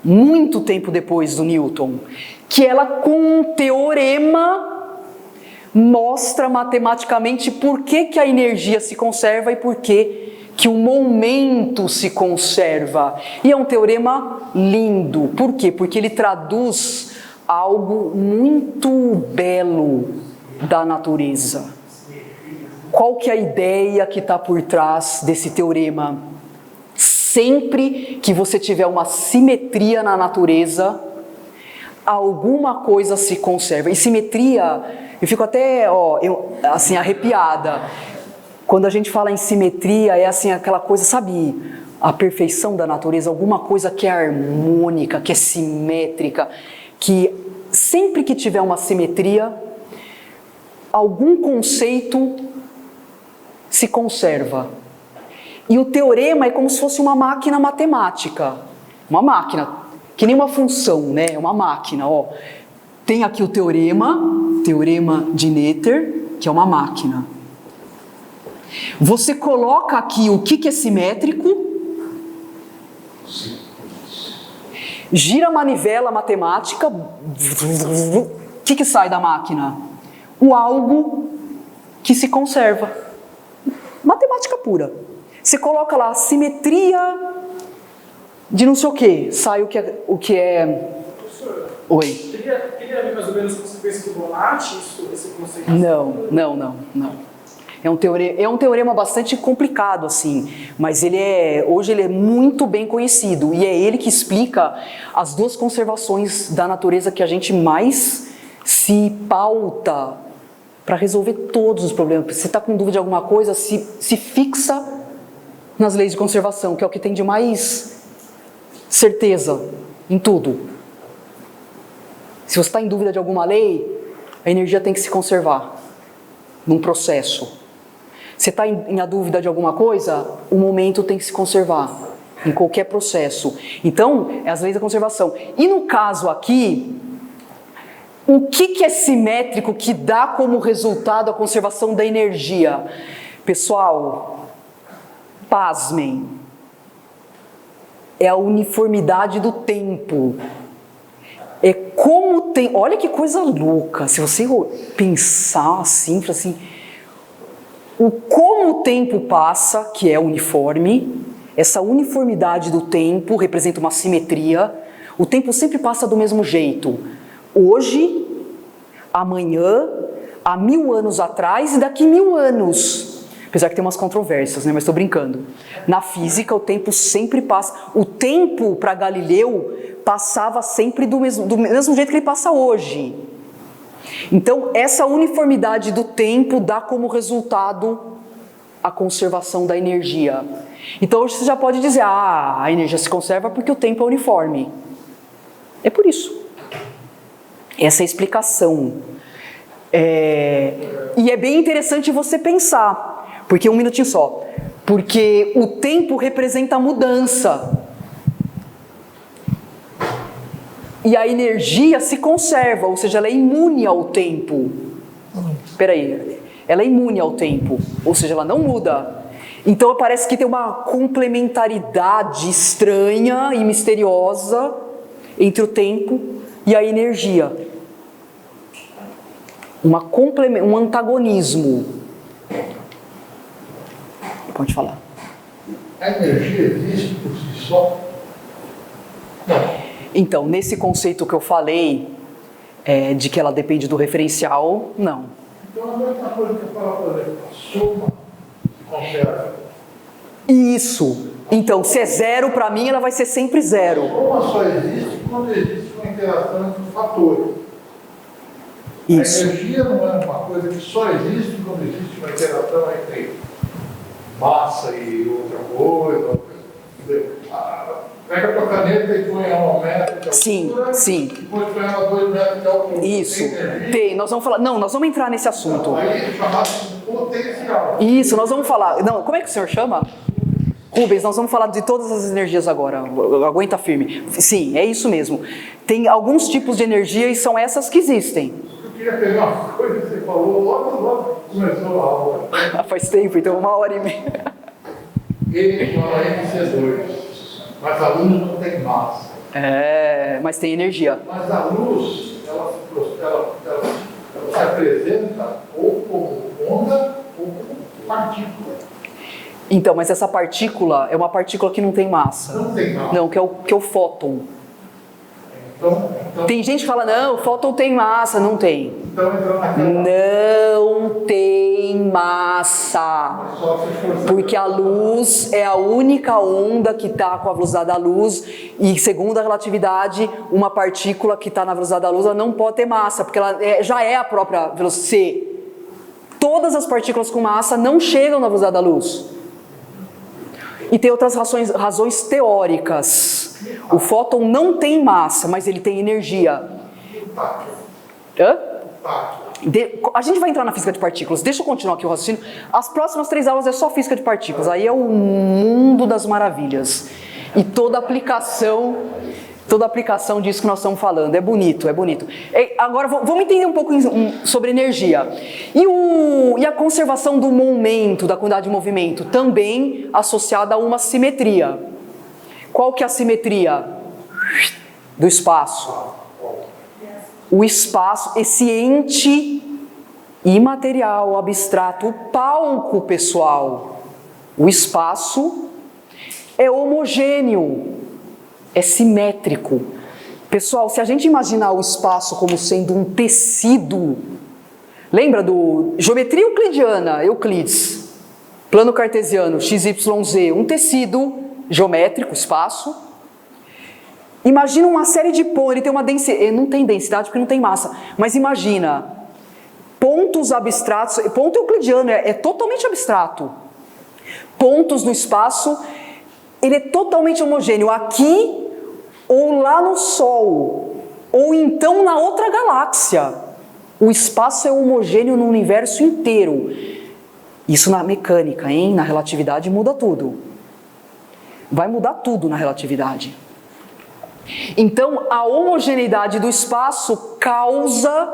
Muito tempo depois do Newton. Que ela, com um teorema, mostra matematicamente por que a energia se conserva e por que o momento se conserva. E é um teorema lindo. Por quê? Porque ele traduz algo muito belo da natureza. Qual que é a ideia que está por trás desse teorema? Sempre que você tiver uma simetria na natureza, alguma coisa se conserva. E simetria, eu fico até assim, arrepiada. Quando a gente fala em simetria, é assim, aquela coisa, sabe, a perfeição da natureza, alguma coisa que é harmônica, que é simétrica, que sempre que tiver uma simetria, algum conceito se conserva. E o teorema é como se fosse uma máquina matemática. Uma máquina, que nem uma função, né? É uma máquina, Tem aqui o teorema de Noether, que é uma máquina. Você coloca aqui o que é simétrico, gira a manivela matemática, o que sai da máquina? O algo que se conserva. Matemática pura. Você coloca lá a simetria de não sei o que, sai o que é... Oi. Queria ver mais ou menos a consequência do Bonatti, esse conceito? Não. É um teorema bastante complicado, assim, mas hoje ele é muito bem conhecido e é ele que explica as duas conservações da natureza que a gente mais se pauta para resolver todos os problemas. Se você está com dúvida de alguma coisa, se fixa nas leis de conservação, que é o que tem de mais certeza em tudo. Se você está em dúvida de alguma lei, a energia tem que se conservar num processo. Você está em dúvida de alguma coisa, o momento tem que se conservar em qualquer processo. Então, é as leis da conservação. E no caso aqui, o que é simétrico que dá como resultado a conservação da energia? Pessoal, pasmem, é a uniformidade do tempo. É como tem... Olha que coisa louca, se você pensar assim, como o tempo passa, que é uniforme, essa uniformidade do tempo representa uma simetria, o tempo sempre passa do mesmo jeito. Hoje, amanhã, há 1000 anos atrás e daqui 1000 anos. Apesar que tem umas controvérsias, né? Mas estou brincando. Na física, o tempo sempre passa. O tempo, para Galileu, passava sempre do mesmo jeito que ele passa hoje. Então, essa uniformidade do tempo dá como resultado a conservação da energia. Então, hoje você já pode dizer, a energia se conserva porque o tempo é uniforme. É por isso. Essa é a explicação. E é bem interessante você pensar. Porque, um minutinho só. Porque o tempo representa a mudança. E a energia se conserva, ou seja, ela é imune ao tempo. Espera aí. Ela é imune ao tempo, ou seja, ela não muda. Então parece que tem uma complementaridade estranha e misteriosa entre o tempo e a energia. Um antagonismo. Pode falar. A energia existe por si só? Não. Então, nesse conceito que eu falei, de que ela depende do referencial, não. Então, a mesma coisa que eu falo, por exemplo, a soma conserva. Isso. Então, se é zero, para mim, ela vai ser sempre zero. A soma só existe quando existe uma interação entre fatores. Isso. A energia não é uma coisa que só existe quando existe uma interação entre massa e outra coisa. Pega a tua caneta e põe ela 1 metro de altura. Sim. Depois põe ela 2 metros de altura. Isso. Tem, nós vamos falar. Não, nós vamos entrar nesse assunto. Aí é chamado de potencial. Isso, nós vamos falar. Não, como é que o senhor chama? Rubens, nós vamos falar de todas as energias agora. Aguenta firme. Sim, é isso mesmo. Tem alguns tipos de energia e são essas que existem. Eu queria pegar uma coisa que você falou logo começou a aula. Faz tempo, então 1h30. Ele fala MC2. Mas a luz não tem massa. Mas tem energia. Mas a luz, ela se apresenta ou como onda ou como partícula. Então, mas essa partícula é uma partícula que não tem massa. Não tem massa. Não, que é o fóton. Então, Tem gente que fala, não, o fóton tem massa. Não tem. então entra naquela... Não tem massa. Só se for... Porque a luz é a única onda que está com a velocidade da luz e, segundo a relatividade, uma partícula que está na velocidade da luz ela não pode ter massa, porque ela já é a própria velocidade. Todas as partículas com massa não chegam na velocidade da luz. E tem outras razões teóricas. O fóton não tem massa, mas ele tem energia. Hã? A gente vai entrar na física de partículas. Deixa eu continuar aqui o raciocínio. As próximas 3 aulas é só física de partículas. Aí é o mundo das maravilhas. E toda aplicação disso que nós estamos falando. É bonito, é bonito. Agora vamos entender um pouco sobre energia. E a conservação do momento, da quantidade de movimento, também associada a uma simetria. Qual que é a simetria do espaço? O espaço, esse ente imaterial, abstrato, o palco, pessoal. O espaço é homogêneo, é simétrico. Pessoal, se a gente imaginar o espaço como sendo um tecido, lembra do geometria euclidiana, Euclides, plano cartesiano, XYZ, um tecido geométrico, espaço. Imagina uma série de pontos, ele tem uma densidade, não tem densidade porque não tem massa, mas imagina pontos abstratos, ponto euclidiano é totalmente abstrato. Pontos no espaço, ele é totalmente homogêneo, aqui ou lá no Sol, ou então na outra galáxia. O espaço é homogêneo no universo inteiro. Isso na mecânica, hein? Na relatividade muda tudo. Vai mudar tudo na relatividade. Então, a homogeneidade do espaço causa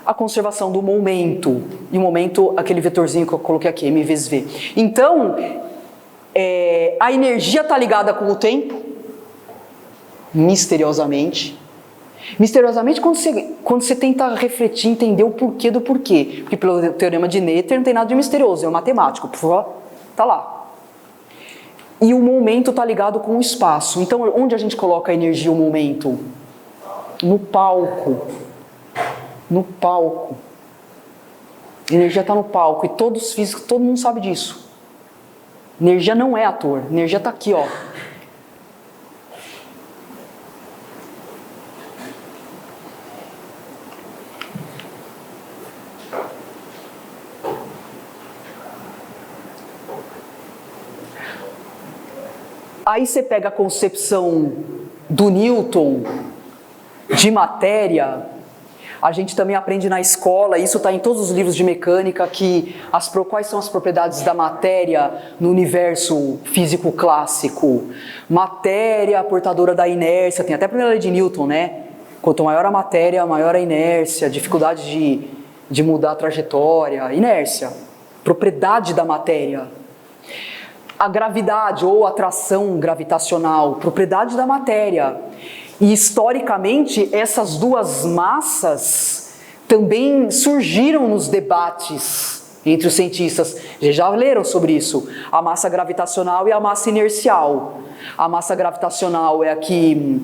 a conservação do momento. E o momento, aquele vetorzinho que eu coloquei aqui, m vezes v. Então, a energia está ligada com o tempo, misteriosamente. Misteriosamente, quando você tenta refletir, entender o porquê do porquê. Porque pelo teorema de Noether não tem nada de misterioso, é um matemático. Está lá. E o momento está ligado com o espaço. Então, onde a gente coloca a energia e o momento? No palco. No palco. A energia está no palco. E todos os físicos, todo mundo sabe disso. Energia não é ator. Energia está aqui, ó. Aí você pega a concepção do Newton de matéria, a gente também aprende na escola, isso está em todos os livros de mecânica, que quais são as propriedades da matéria no universo físico clássico. Matéria portadora da inércia, tem até a primeira lei de Newton, né? Quanto maior a matéria, maior a inércia, dificuldade de mudar a trajetória, inércia, propriedade da matéria. A gravidade ou atração gravitacional, propriedade da matéria. E historicamente, essas duas massas também surgiram nos debates entre os cientistas. Vocês já leram sobre isso. A massa gravitacional e a massa inercial. A massa gravitacional é a que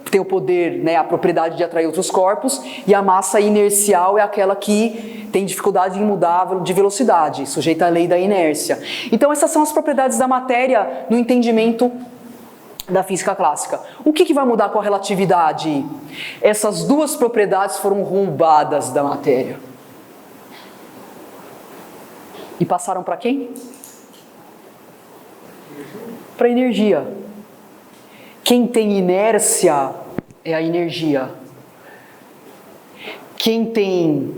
tem o poder, né, a propriedade de atrair outros corpos, e a massa inercial é aquela que tem dificuldade em mudar de velocidade, sujeita à lei da inércia. Então essas são as propriedades da matéria no entendimento da física clássica. O que vai mudar com a relatividade? Essas duas propriedades foram roubadas da matéria. E passaram para quem? Para a energia. Quem tem inércia é a energia. Quem tem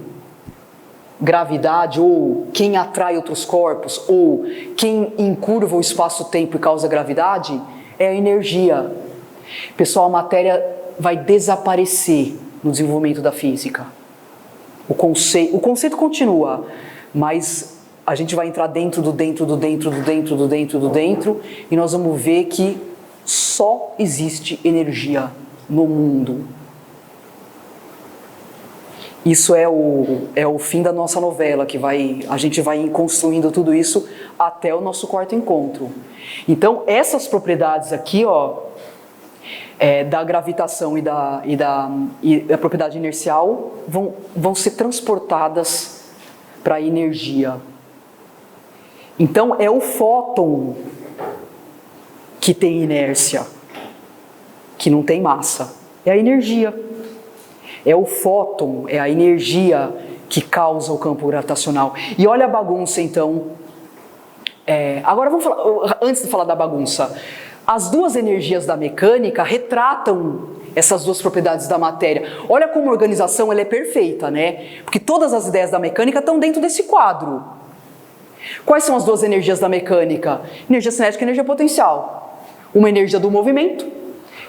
gravidade, ou quem atrai outros corpos, ou quem encurva o espaço-tempo e causa gravidade, é a energia. Pessoal, a matéria vai desaparecer no desenvolvimento da física. O conceito continua, mas a gente vai entrar dentro e nós vamos ver que só existe energia no mundo. Isso é o fim da nossa novela, que a gente vai construindo tudo isso até o nosso quarto encontro. Então, essas propriedades aqui, da gravitação e da propriedade inercial vão ser transportadas para a energia. Então, é o fóton que tem inércia, que não tem massa. É a energia. É o fóton, é a energia que causa o campo gravitacional. E olha a bagunça, então. Agora vamos falar, antes de falar da bagunça, as duas energias da mecânica retratam essas duas propriedades da matéria. Olha como a organização ela é perfeita, né? Porque todas as ideias da mecânica estão dentro desse quadro. Quais são as duas energias da mecânica? Energia cinética e energia potencial. Uma energia do movimento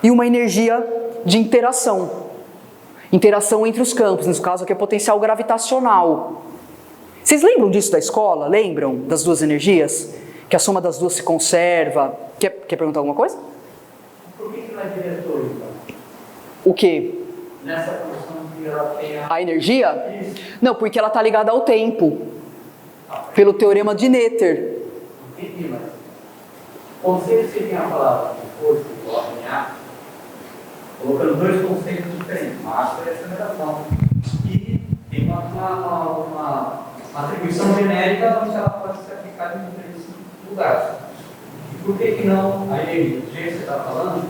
e uma energia de interação. Interação entre os campos, nesse caso aqui é potencial gravitacional. Vocês lembram disso da escola? Lembram das duas energias? Que a soma das duas se conserva. Quer perguntar alguma coisa? Por que não é diretor, então? O quê? Nessa função que ela tem a energia? Não, porque ela está ligada ao tempo. Pelo teorema de Noether. Entendi, mas o conceito que você tinha falado de força igual a ar, colocando dois conceitos diferentes, massa e aceleração. E tem uma atribuição genérica onde ela pode ser aplicada em diferentes lugares. E por que não a energia que você está falando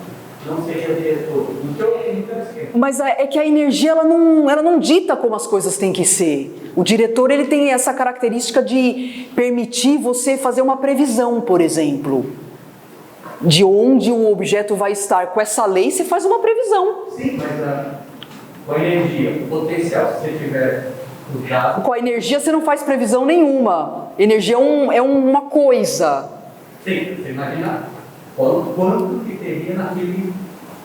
não seria diretor? No teu esquema. Mas é que a energia ela não dita como as coisas têm que ser. O diretor ele tem essa característica de permitir você fazer uma previsão, por exemplo, de onde o objeto vai estar. Com essa lei você faz uma previsão. Sim, mas com a energia, o potencial, se você tiver usado... Com a energia você não faz previsão nenhuma. Energia é uma coisa. Sim, você imagina quanto que teria naquele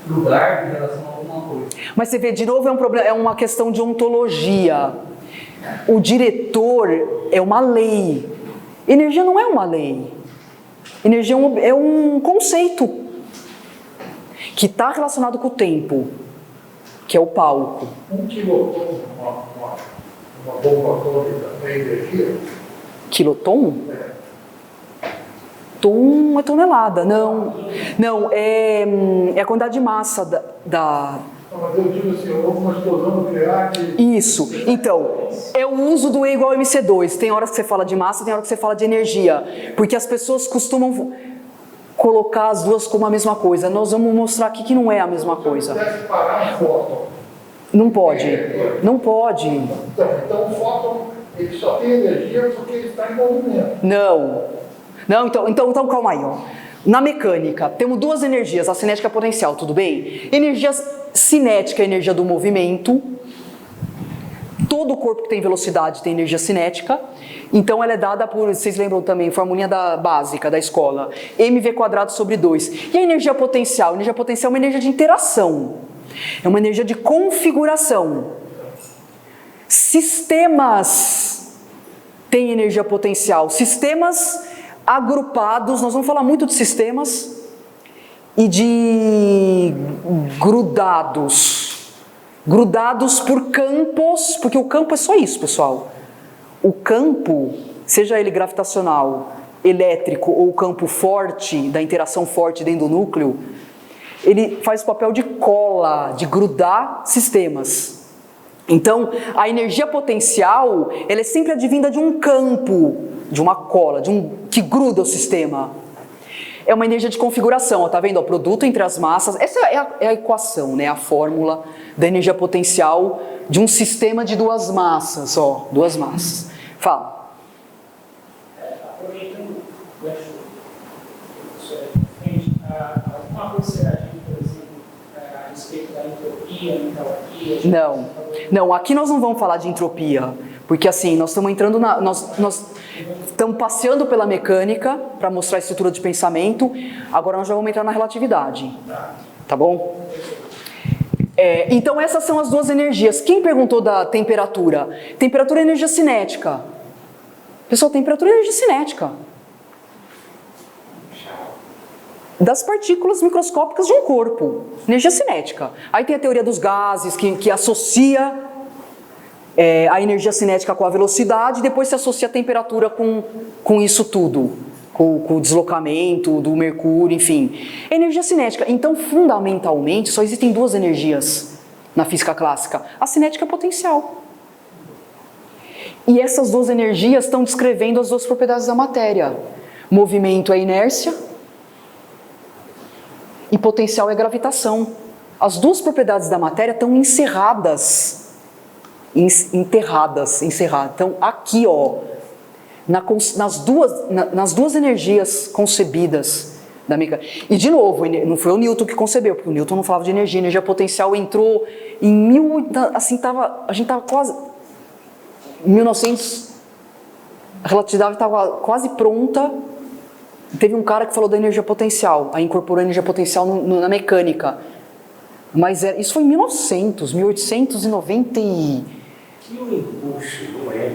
lugar em relação a alguma coisa. Mas você vê, de novo, é uma questão de ontologia. O diretor é uma lei. Energia não é uma lei. Energia é um conceito que está relacionado com o tempo, que é o palco. Um quiloton, uma bomba atômica, tem energia? Quiloton? Tom é tonelada, não. Não, é a quantidade de massa da... Mas eu digo assim, houve uma explosão nuclear que... Isso. Então, é o uso do E igual a MC2. Tem horas que você fala de massa, tem horas que você fala de energia. Porque as pessoas costumam colocar as duas como a mesma coisa. Nós vamos mostrar aqui que não é a mesma coisa. Se pudesse parar um fóton... Não pode. Não pode. Então o fóton, ele só tem energia porque ele está em movimento. Não, então calma aí, ó. Na mecânica, temos duas energias, a cinética e a potencial, tudo bem? Energia cinética é a energia do movimento. Todo corpo que tem velocidade tem energia cinética. Então ela é dada por, vocês lembram também, formulinha básica da escola, mv²/2. E a energia potencial? A energia potencial é uma energia de interação. É uma energia de configuração. Sistemas têm energia potencial. Sistemas agrupados, nós vamos falar muito de sistemas e de grudados. Grudados por campos, porque o campo é só isso, pessoal. O campo, seja ele gravitacional, elétrico ou o campo forte, da interação forte dentro do núcleo, ele faz o papel de cola, de grudar sistemas. Então, a energia potencial, ela é sempre advinda de um campo, de uma cola, que gruda o sistema. É uma energia de configuração, ó, tá vendo? O produto entre as massas, essa é a equação, né? A fórmula da energia potencial de um sistema de duas massas, ó, duas massas. Fala. conceito da entropia, entalpia? Não, aqui nós não vamos falar de entropia, porque assim, nós estamos entrando nós estamos passeando pela mecânica para mostrar a estrutura de pensamento, agora nós já vamos entrar na relatividade, tá bom? Então essas são as duas energias. Quem perguntou da temperatura? Temperatura é energia cinética. Pessoal, temperatura é energia cinética. Das partículas microscópicas de um corpo. Energia cinética. Aí tem a teoria dos gases, que associa a energia cinética com a velocidade, e depois se associa a temperatura com isso tudo. Com o deslocamento do mercúrio, enfim. Energia cinética. Então, fundamentalmente, só existem duas energias na física clássica. A cinética e a potencial. E essas duas energias estão descrevendo as duas propriedades da matéria. Movimento é inércia e potencial é gravitação. As duas propriedades da matéria estão encerradas. Estão aqui, ó. Nas duas energias concebidas da mecânica. E de novo, não foi o Newton que concebeu, porque o Newton não falava de energia. A energia potencial entrou em a gente estava quase 1900, a relatividade estava quase pronta. Teve um cara que falou da energia potencial, aí incorporou a energia potencial na mecânica. Mas isso foi em 1890 e o impulso não é?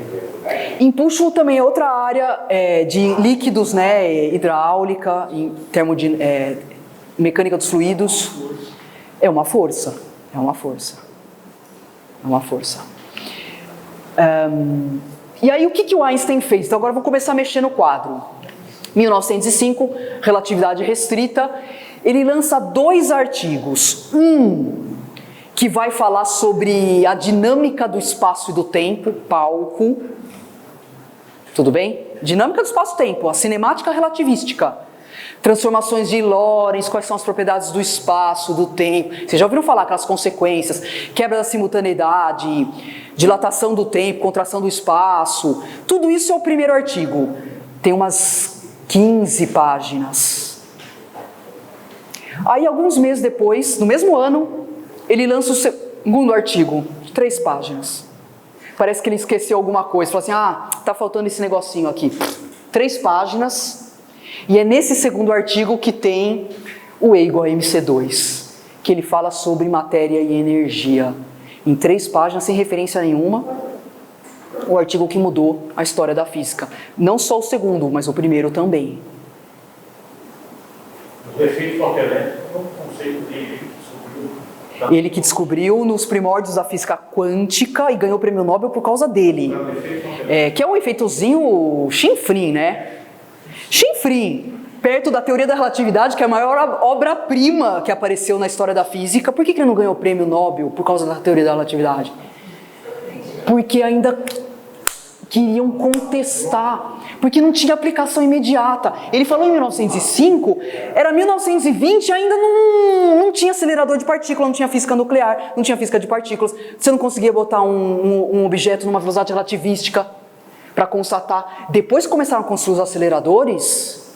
Impulso também é outra área de líquidos, né, hidráulica, em termos de mecânica dos fluidos. É uma força. E aí o que o Einstein fez? Então agora eu vou começar a mexer no quadro. 1905, relatividade restrita. Ele lança 2 artigos. Que vai falar sobre a dinâmica do espaço e do tempo, palco. Tudo bem? Dinâmica do espaço-tempo, a cinemática relativística. Transformações de Lorentz, quais são as propriedades do espaço, do tempo. Vocês já ouviram falar aquelas consequências? Quebra da simultaneidade, dilatação do tempo, contração do espaço. Tudo isso é o primeiro artigo. Tem umas 15 páginas. Aí, alguns meses depois, no mesmo ano, ele lança o segundo artigo, 3 páginas. Parece que ele esqueceu alguma coisa. Falou assim, tá faltando esse negocinho aqui. 3 páginas. E é nesse segundo artigo que tem o E igual a MC2. Que ele fala sobre matéria e energia. Em 3 páginas, sem referência nenhuma. O artigo que mudou a história da física. Não só o segundo, mas o primeiro também. O efeito fotoelétrico é um conceito dele. Ele que descobriu nos primórdios da física quântica e ganhou o prêmio Nobel por causa dele. Que é um efeitozinho chinfrim, né? Chinfrim, perto da teoria da relatividade, que é a maior obra-prima que apareceu na história da física. Por que ele não ganhou o prêmio Nobel por causa da teoria da relatividade? Porque ainda queriam contestar, porque não tinha aplicação imediata. Ele falou em 1905, era 1920, ainda não tinha acelerador de partículas, não tinha física nuclear, não tinha física de partículas. Você não conseguia botar um objeto numa velocidade relativística para constatar. Depois que começaram a construir os aceleradores,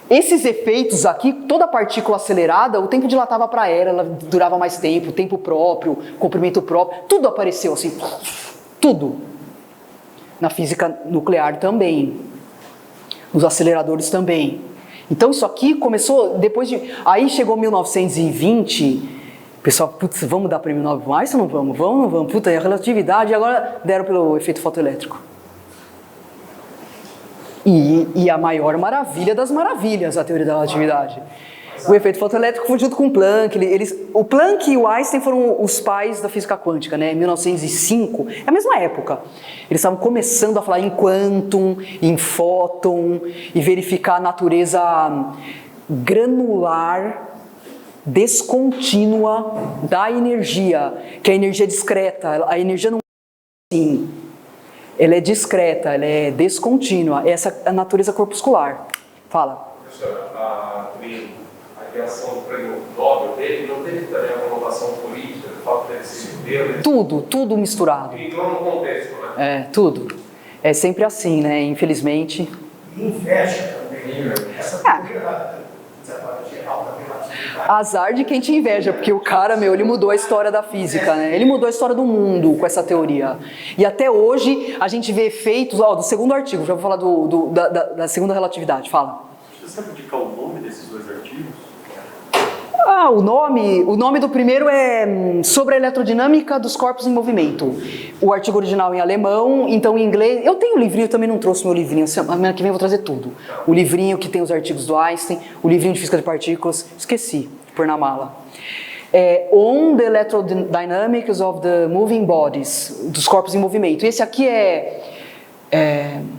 esses efeitos aqui, toda partícula acelerada, o tempo dilatava para ela durava mais tempo, tempo próprio, comprimento próprio, tudo apareceu assim, tudo. Na física nuclear também, nos aceleradores também. Então isso aqui começou depois de... Aí chegou 1920, o pessoal, putz, vamos dar prêmio Nobel para Einstein ou não vamos? Vamos, não vamos? Puta, é a relatividade, e agora deram pelo efeito fotoelétrico. E a maior maravilha das maravilhas, a teoria da relatividade. O efeito fotoelétrico foi junto com o Planck. O Planck e o Einstein foram os pais da física quântica, né? Em 1905, é a mesma época. Eles estavam começando a falar em quantum, em fóton, e verificar a natureza granular, descontínua da energia, que é a energia discreta. A energia não é assim. Ela é discreta, ela é descontínua. Essa é a natureza corpuscular. Fala. Professora, a criação do prêmio Nobel dele não teve também a conotação política, o fato dele ser judeu? Tudo misturado. Então no contexto, né? Tudo. É sempre assim, né? Infelizmente. Inveja também. Essa teoria da alta relatividade. Azar de quem te inveja, porque o cara, ele mudou a história da física, né? Ele mudou a história do mundo com essa teoria. E até hoje a gente vê efeitos, do segundo artigo, já vou falar da segunda relatividade, fala. Você sabe indicar o nome desses dois artigos? O nome do primeiro é sobre a eletrodinâmica dos corpos em movimento. O artigo original em alemão, então em inglês. Eu tenho um livrinho, eu também não trouxe meu livrinho. Semana que vem eu vou trazer tudo. O livrinho que tem os artigos do Einstein, o livrinho de física de partículas. Esqueci de pôr na mala. On the Electrodynamics of the Moving Bodies, dos corpos em movimento. E esse aqui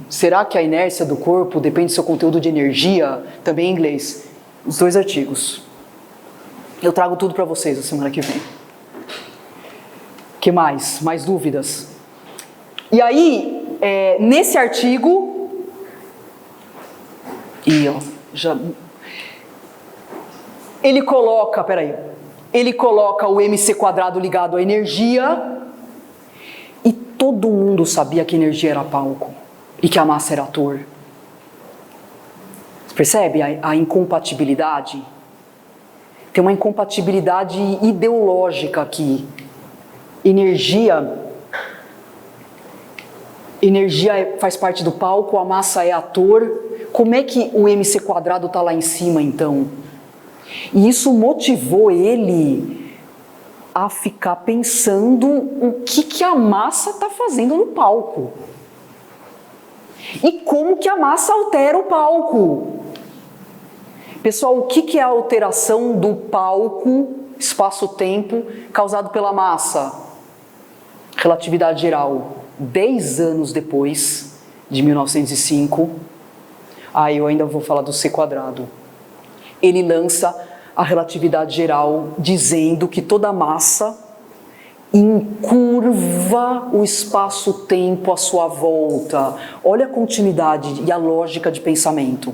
será que a inércia do corpo depende do seu conteúdo de energia? Também em inglês. Os dois artigos. Eu trago tudo para vocês na semana que vem. O que mais? Mais dúvidas? E aí, nesse artigo... Ele coloca o mc² ligado à energia, e todo mundo sabia que a energia era palco e que a massa era ator. Você percebe a incompatibilidade? Tem uma incompatibilidade ideológica aqui. Energia faz parte do palco, a massa é ator. Como é que o mc² está lá em cima, então? E isso motivou ele a ficar pensando o que a massa está fazendo no palco. E como que a massa altera o palco. Pessoal, o que é a alteração do palco, espaço-tempo, causado pela massa? Relatividade geral. 10 anos depois, de 1905, eu ainda vou falar do C². Ele lança a relatividade geral, dizendo que toda massa encurva o espaço-tempo à sua volta. Olha a continuidade e a lógica de pensamento.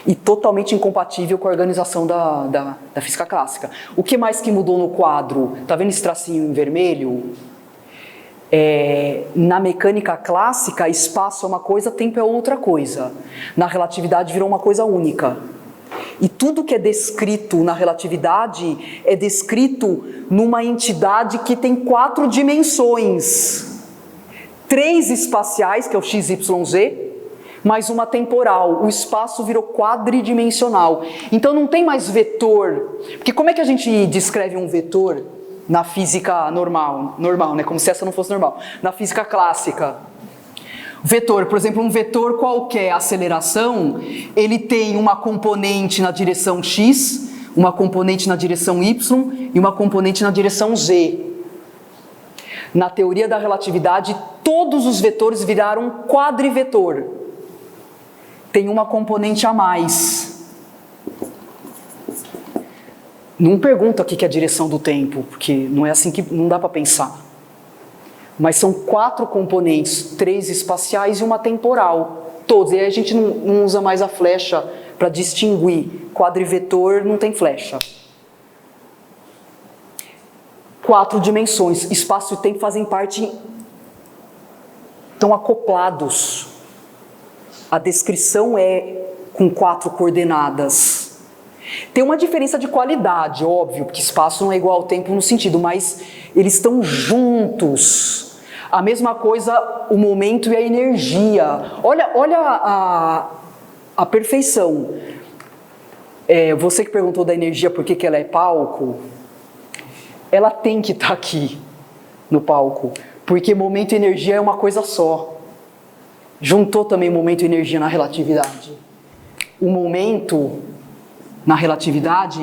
E totalmente incompatível com a organização da física clássica. O que mais que mudou no quadro? Tá vendo esse tracinho em vermelho? Na mecânica clássica, espaço é uma coisa, tempo é outra coisa. Na relatividade virou uma coisa única. E tudo que é descrito na relatividade é descrito numa entidade que tem 4 dimensões. 3 espaciais, que é o x, y, z, mais uma temporal. O espaço virou quadridimensional. Então não tem mais vetor. Porque como é que a gente descreve um vetor na física normal, né? Como se essa não fosse normal. Na física clássica. Vetor, por exemplo, um vetor qualquer, aceleração, ele tem uma componente na direção x, uma componente na direção y e uma componente na direção z. Na teoria da relatividade, todos os vetores viraram quadrivetor. Tem uma componente a mais. Não pergunta o que é a direção do tempo, porque não é assim que não dá para pensar. Mas são 4 componentes, 3 espaciais e uma temporal. Todos. E aí a gente não usa mais a flecha para distinguir. Quadrivetor não tem flecha. 4 dimensões. Espaço e tempo fazem parte, estão acoplados. A descrição é com 4 coordenadas. Tem uma diferença de qualidade, óbvio, porque espaço não é igual ao tempo no sentido, mas eles estão juntos. A mesma coisa, o momento e a energia. Olha a perfeição. Você que perguntou da energia, por que ela é palco, ela tem que estar aqui no palco, porque momento e energia é uma coisa só. Juntou também momento e energia na relatividade. O momento, na relatividade,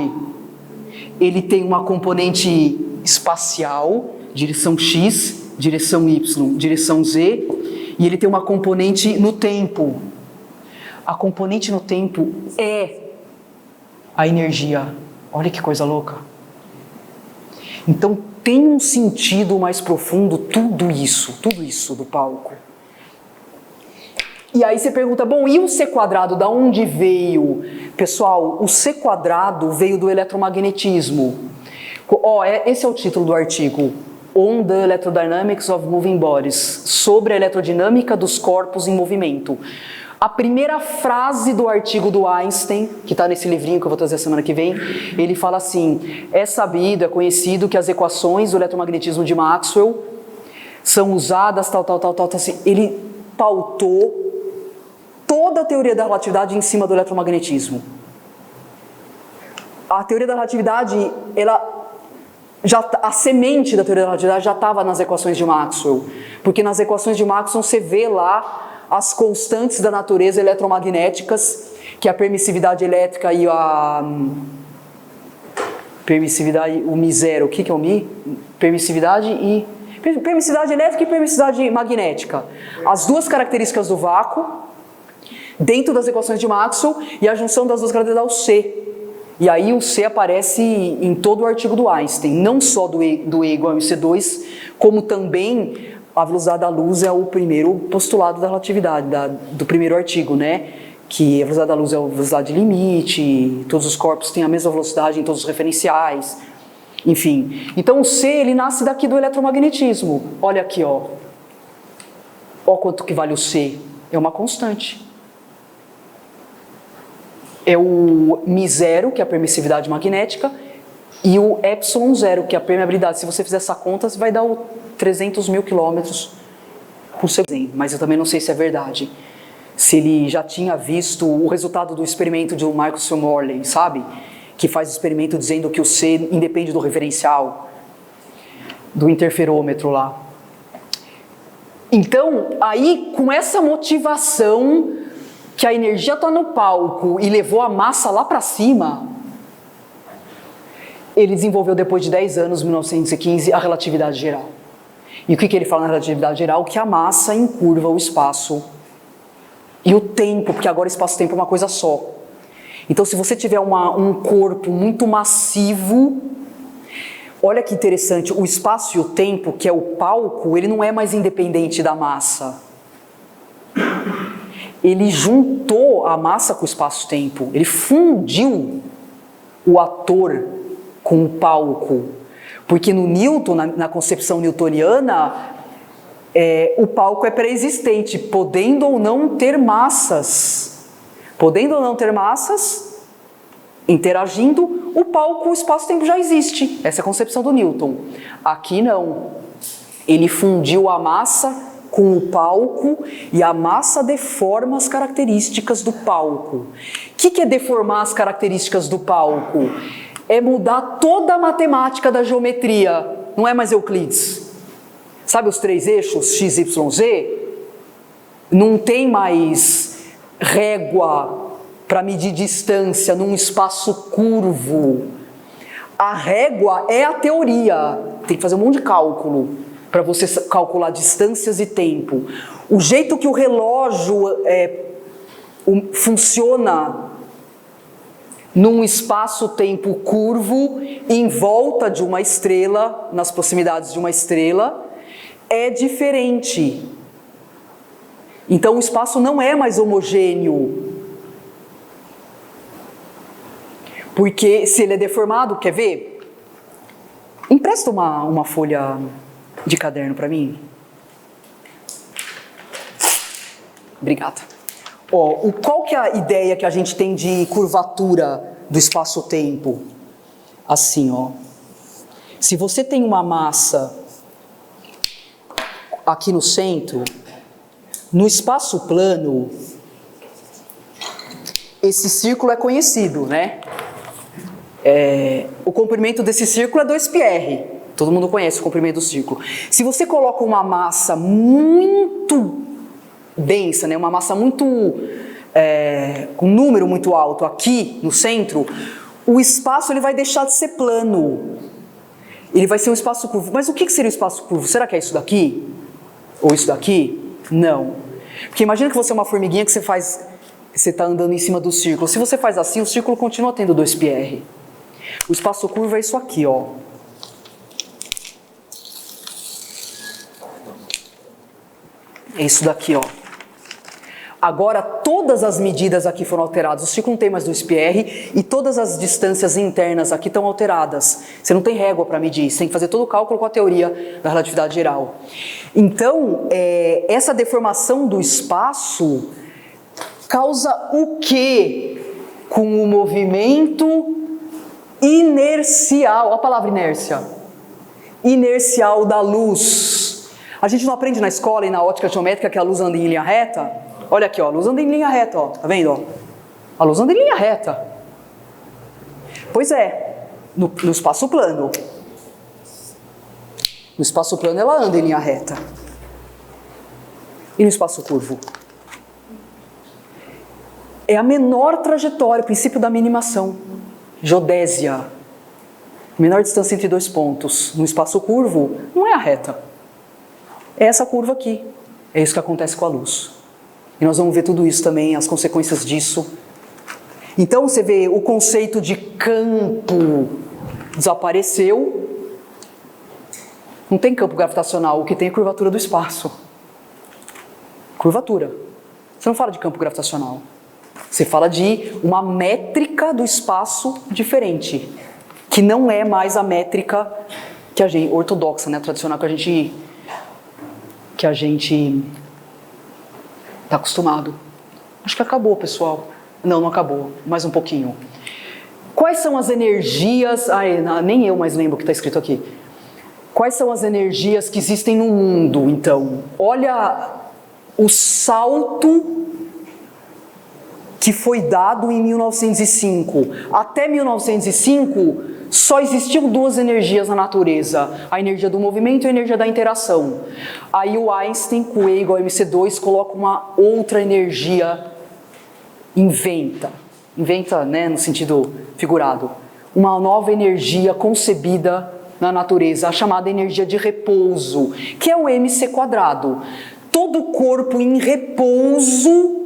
ele tem uma componente espacial, direção x, direção y, direção z, e ele tem uma componente no tempo. A componente no tempo é a energia. Olha que coisa louca. Então tem um sentido mais profundo tudo isso do palco. E aí você pergunta, bom, e o C², da onde veio? Pessoal, o C² veio do eletromagnetismo. Esse é o título do artigo, On the Electrodynamics of Moving Bodies, sobre a eletrodinâmica dos corpos em movimento. A primeira frase do artigo do Einstein, que está nesse livrinho que eu vou trazer a semana que vem, ele fala assim: é sabido, é conhecido que as equações do eletromagnetismo de Maxwell são usadas tal, assim. Ele pautou toda a teoria da relatividade em cima do eletromagnetismo. A teoria da relatividade, a semente da teoria da relatividade já estava nas equações de Maxwell, porque nas equações de Maxwell você vê lá as constantes da natureza eletromagnéticas, que é a permissividade elétrica e a permissividade, o Mi zero, o que é o Mi? Permissividade elétrica e permissividade magnética. As duas características do vácuo, dentro das equações de Maxwell, e a junção das duas características dá o C. E aí o C aparece em todo o artigo do Einstein, não só do E igual a MC2, como também a velocidade da luz é o primeiro postulado da relatividade, do primeiro artigo, né? Que a velocidade da luz é a velocidade limite, todos os corpos têm a mesma velocidade em todos os referenciais, enfim. Então o C, ele nasce daqui do eletromagnetismo. Olha aqui, ó. Ó quanto que vale o C. É uma constante. É o Mi zero, que é a permissividade magnética, e o Epsilon zero, que é a permeabilidade. Se você fizer essa conta, você vai dar 300 mil quilômetros por segundo. Mas eu também não sei se é verdade. Se ele já tinha visto o resultado do experimento de Michael Morley, sabe? Que faz experimento dizendo que o C independe do referencial, do interferômetro lá. Então, aí, com essa motivação que a energia está no palco e levou a massa lá para cima, ele desenvolveu depois de 10 anos, 1915, a relatividade geral. E o que ele fala na relatividade geral? Que a massa encurva o espaço e o tempo, porque agora espaço-tempo é uma coisa só. Então, se você tiver um corpo muito massivo, olha que interessante, o espaço e o tempo, que é o palco, ele não é mais independente da massa. Ele juntou a massa com o espaço-tempo, ele fundiu o ator com o palco. Porque no Newton, na concepção newtoniana, o palco é pré-existente, podendo ou não ter massas. Podendo ou não ter massas, interagindo, o palco, o espaço-tempo já existe. Essa é a concepção do Newton. Aqui não. Ele fundiu a massa com o palco e a massa deforma as características do palco. O que é deformar as características do palco? É mudar toda a matemática da geometria. Não é mais Euclides. Sabe os 3 eixos, x, y, z? Não tem mais régua para medir distância num espaço curvo. A régua é a teoria. Tem que fazer um monte de cálculo para você calcular distâncias e tempo. O jeito que o relógio funciona num espaço-tempo curvo, em volta de uma estrela, nas proximidades de uma estrela, é diferente. Então o espaço não é mais homogêneo. Porque se ele é deformado, quer ver? Empresta uma folha de caderno para mim. Obrigada. Qual que é a ideia que a gente tem de curvatura do espaço-tempo? Assim, ó. Se você tem uma massa aqui no centro, no espaço plano, esse círculo é conhecido, né? O comprimento desse círculo é 2πr. Todo mundo conhece o comprimento do círculo. Se você coloca uma massa muito densa, né? Uma massa muito com um número muito alto aqui no centro, o espaço ele vai deixar de ser plano. Ele vai ser um espaço curvo. Mas o que seria o espaço curvo? Será que é isso daqui? Ou isso daqui? Não. Porque imagina que você é uma formiguinha que você está andando em cima do círculo. Se você faz assim, o círculo continua tendo 2πr. O espaço curvo é isso aqui, ó. É isso daqui, ó. Agora, todas as medidas aqui foram alteradas. O círculo não tem mais 2πr e todas as distâncias internas aqui estão alteradas. Você não tem régua para medir, você tem que fazer todo o cálculo com a teoria da relatividade geral. Então, essa deformação do espaço Causa o quê com o movimento inercial? Olha a palavra inércia. Inercial da luz. A gente não aprende na escola e na ótica geométrica que a luz anda em linha reta? Olha aqui, ó, a luz anda em linha reta, ó. Tá vendo, ó? A luz anda em linha reta. Pois é, no espaço plano. No espaço plano ela anda em linha reta. E no espaço curvo? É a menor trajetória, o princípio da minimação. Geodésia. Menor distância entre dois pontos. No espaço curvo, não é a reta. É essa curva aqui. É isso que acontece com a luz. E nós vamos ver tudo isso também, as consequências disso. Então você vê o conceito de campo desapareceu. Não tem campo gravitacional, o que tem é curvatura do espaço. Curvatura. Você não fala de campo gravitacional. Você fala de uma métrica do espaço diferente, que não é mais a métrica que a gente, ortodoxa, né, tradicional, que a gente está acostumado. Acho que acabou, pessoal. Não acabou. Mais um pouquinho. Quais são as energias... nem eu mais lembro o que está escrito aqui. Quais são as energias que existem no mundo, então? Olha o salto que foi dado em 1905. Até 1905, só existiam duas energias na natureza. A energia do movimento e a energia da interação. Aí o Einstein, com E igual a MC2, coloca uma outra energia, inventa, né, no sentido figurado, uma nova energia concebida na natureza, a chamada energia de repouso, que é o mc². Todo corpo em repouso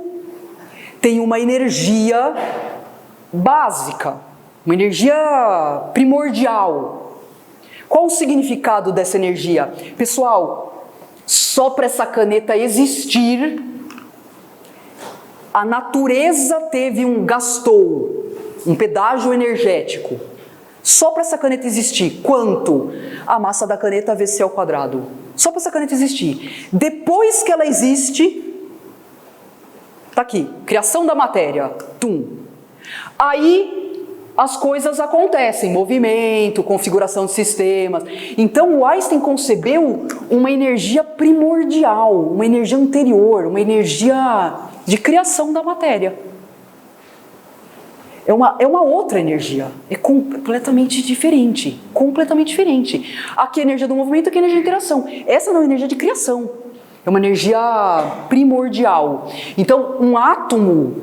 tem uma energia básica, uma energia primordial. Qual o significado dessa energia? Pessoal, só para essa caneta existir, a natureza gastou um pedágio energético. Só para essa caneta existir. Quanto? A massa da caneta vezes c². Só para essa caneta existir. Depois que ela existe, tá aqui, criação da matéria. Tum. Aí as coisas acontecem, movimento, configuração de sistemas. Então o Einstein concebeu uma energia primordial, uma energia anterior, uma energia de criação da matéria. É uma outra energia, é completamente diferente, Aqui é a energia do movimento, aqui é a energia de interação. Essa não é energia de criação, é uma energia primordial. Então, um átomo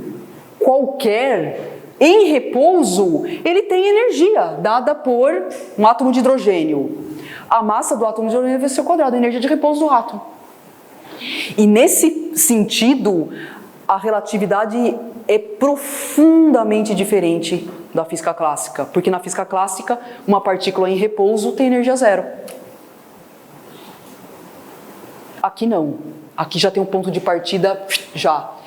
qualquer, em repouso, ele tem energia dada por um átomo de hidrogênio. A massa do átomo de hidrogênio é c², a energia de repouso do átomo. E nesse sentido, a relatividade é profundamente diferente da física clássica, porque na física clássica, uma partícula em repouso tem energia zero. Aqui não. Aqui já tem um ponto de partida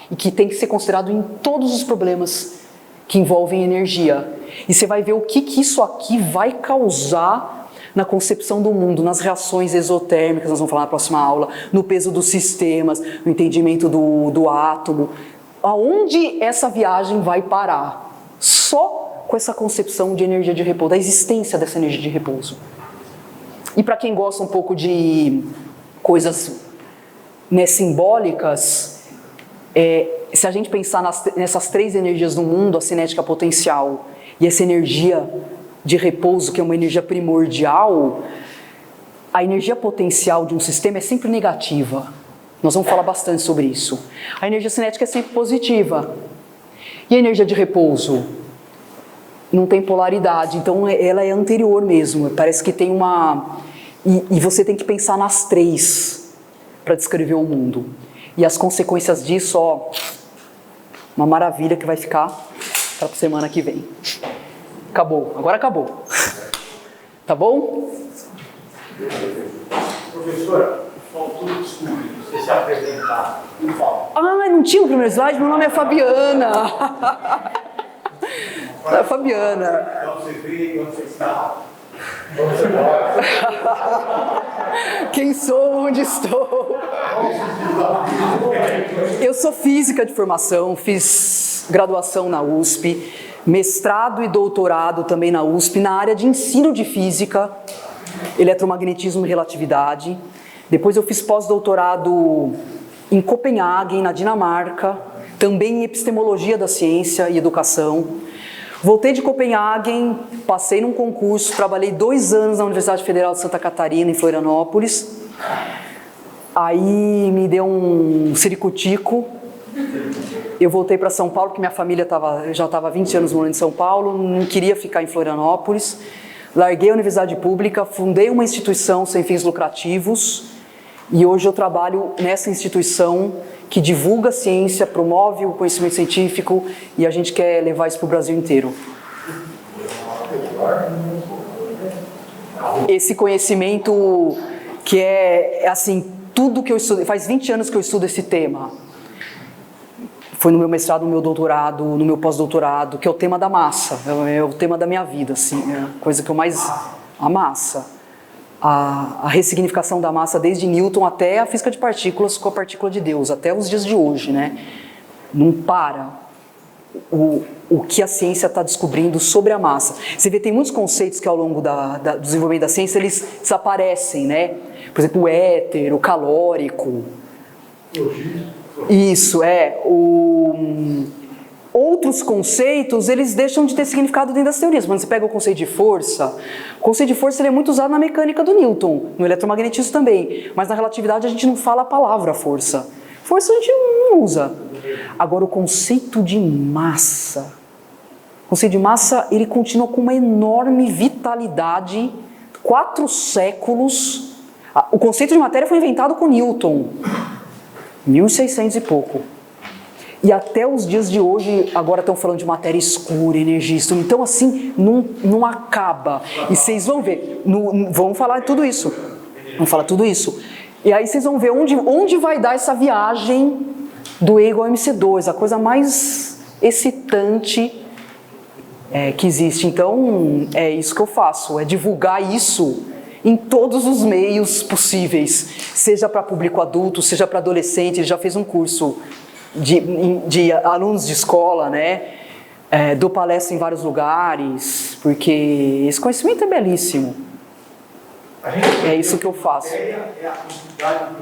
e que tem que ser considerado em todos os problemas que envolvem energia. E você vai ver o que isso aqui vai causar na concepção do mundo, nas reações exotérmicas, nós vamos falar na próxima aula, no peso dos sistemas, no entendimento do átomo. Aonde essa viagem vai parar? Só com essa concepção de energia de repouso, da existência dessa energia de repouso. E para quem gosta um pouco de coisas, né, simbólicas, se a gente pensar nessas três energias do mundo, a cinética potencial e essa energia de repouso, que é uma energia primordial, a energia potencial de um sistema é sempre negativa. Nós vamos falar bastante sobre isso. A energia cinética é sempre positiva. E a energia de repouso? Não tem polaridade, então ela é anterior mesmo. Parece que tem uma... E você tem que pensar nas três para descrever o mundo. E as consequências disso, uma maravilha que vai ficar para a semana que vem. Acabou, agora acabou. Tá bom? Professora, faltou você se apresentar. Não tinha o primeiro slide? Meu nome é Fabiana. É Fabiana. Então você veio, onde você está? Quem sou, onde estou? Eu sou física de formação, fiz graduação na USP, mestrado e doutorado também na USP, na área de ensino de física, eletromagnetismo e relatividade. Depois eu fiz pós-doutorado em Copenhague, na Dinamarca, também em epistemologia da ciência e educação. Voltei de Copenhague, passei num concurso, trabalhei 2 anos na Universidade Federal de Santa Catarina, em Florianópolis. Aí me deu um ciricutico. Eu voltei para São Paulo, porque minha família já estava há 20 anos morando em São Paulo, não queria ficar em Florianópolis. Larguei a universidade pública, fundei uma instituição sem fins lucrativos e hoje eu trabalho nessa instituição que divulga a ciência, promove o conhecimento científico e a gente quer levar isso para o Brasil inteiro. Esse conhecimento que é assim, tudo que eu estudo, faz 20 anos que eu estudo esse tema. Foi no meu mestrado, no meu doutorado, no meu pós-doutorado, que é o tema da massa, é o tema da minha vida, assim, é a coisa que eu mais... A massa. A ressignificação da massa desde Newton até a física de partículas com a partícula de Deus, até os dias de hoje, né? Não para o que a ciência está descobrindo sobre a massa. Você vê, tem muitos conceitos que ao longo do desenvolvimento da ciência, eles desaparecem, né? Por exemplo, o éter, o calórico. Isso, outros conceitos, eles deixam de ter significado dentro das teorias. Quando você pega o conceito de força, ele é muito usado na mecânica do Newton, no eletromagnetismo também, mas na relatividade a gente não fala a palavra força. Força a gente não usa. Agora, o conceito de massa, ele continua com uma enorme vitalidade, 4 séculos. O conceito de matéria foi inventado com Newton, 1600 e pouco. E até os dias de hoje, agora estão falando de matéria escura, energia escura. Então, assim, não acaba. E vocês vão ver, vamos falar tudo isso. Vamos falar tudo isso. E aí vocês vão ver onde vai dar essa viagem do E igual a MC2, a coisa mais excitante que existe. Então, é isso que eu faço, é divulgar isso em todos os meios possíveis, seja para público adulto, seja para adolescente. Ele já fez um curso de alunos de escola, né? Dou palestra em vários lugares, porque esse conhecimento é belíssimo. É isso que eu faço. É a quantidade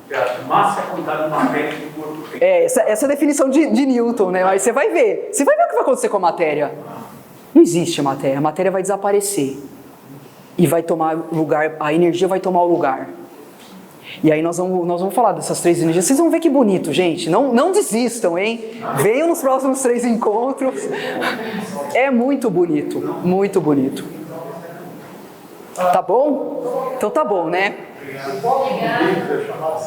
de massa, a quantidade de matéria do corpo. Essa é a definição de Newton, né? Aí você vai ver. Você vai ver o que vai acontecer com a matéria. Não existe a matéria vai desaparecer. E vai tomar lugar, a energia vai tomar o lugar. E aí nós vamos falar dessas 3 energias. Vocês vão ver que bonito, gente. Não desistam, hein? Venham nos próximos 3 encontros. É muito bonito, muito bonito. Tá bom? Então tá bom, né? Você pode chamar o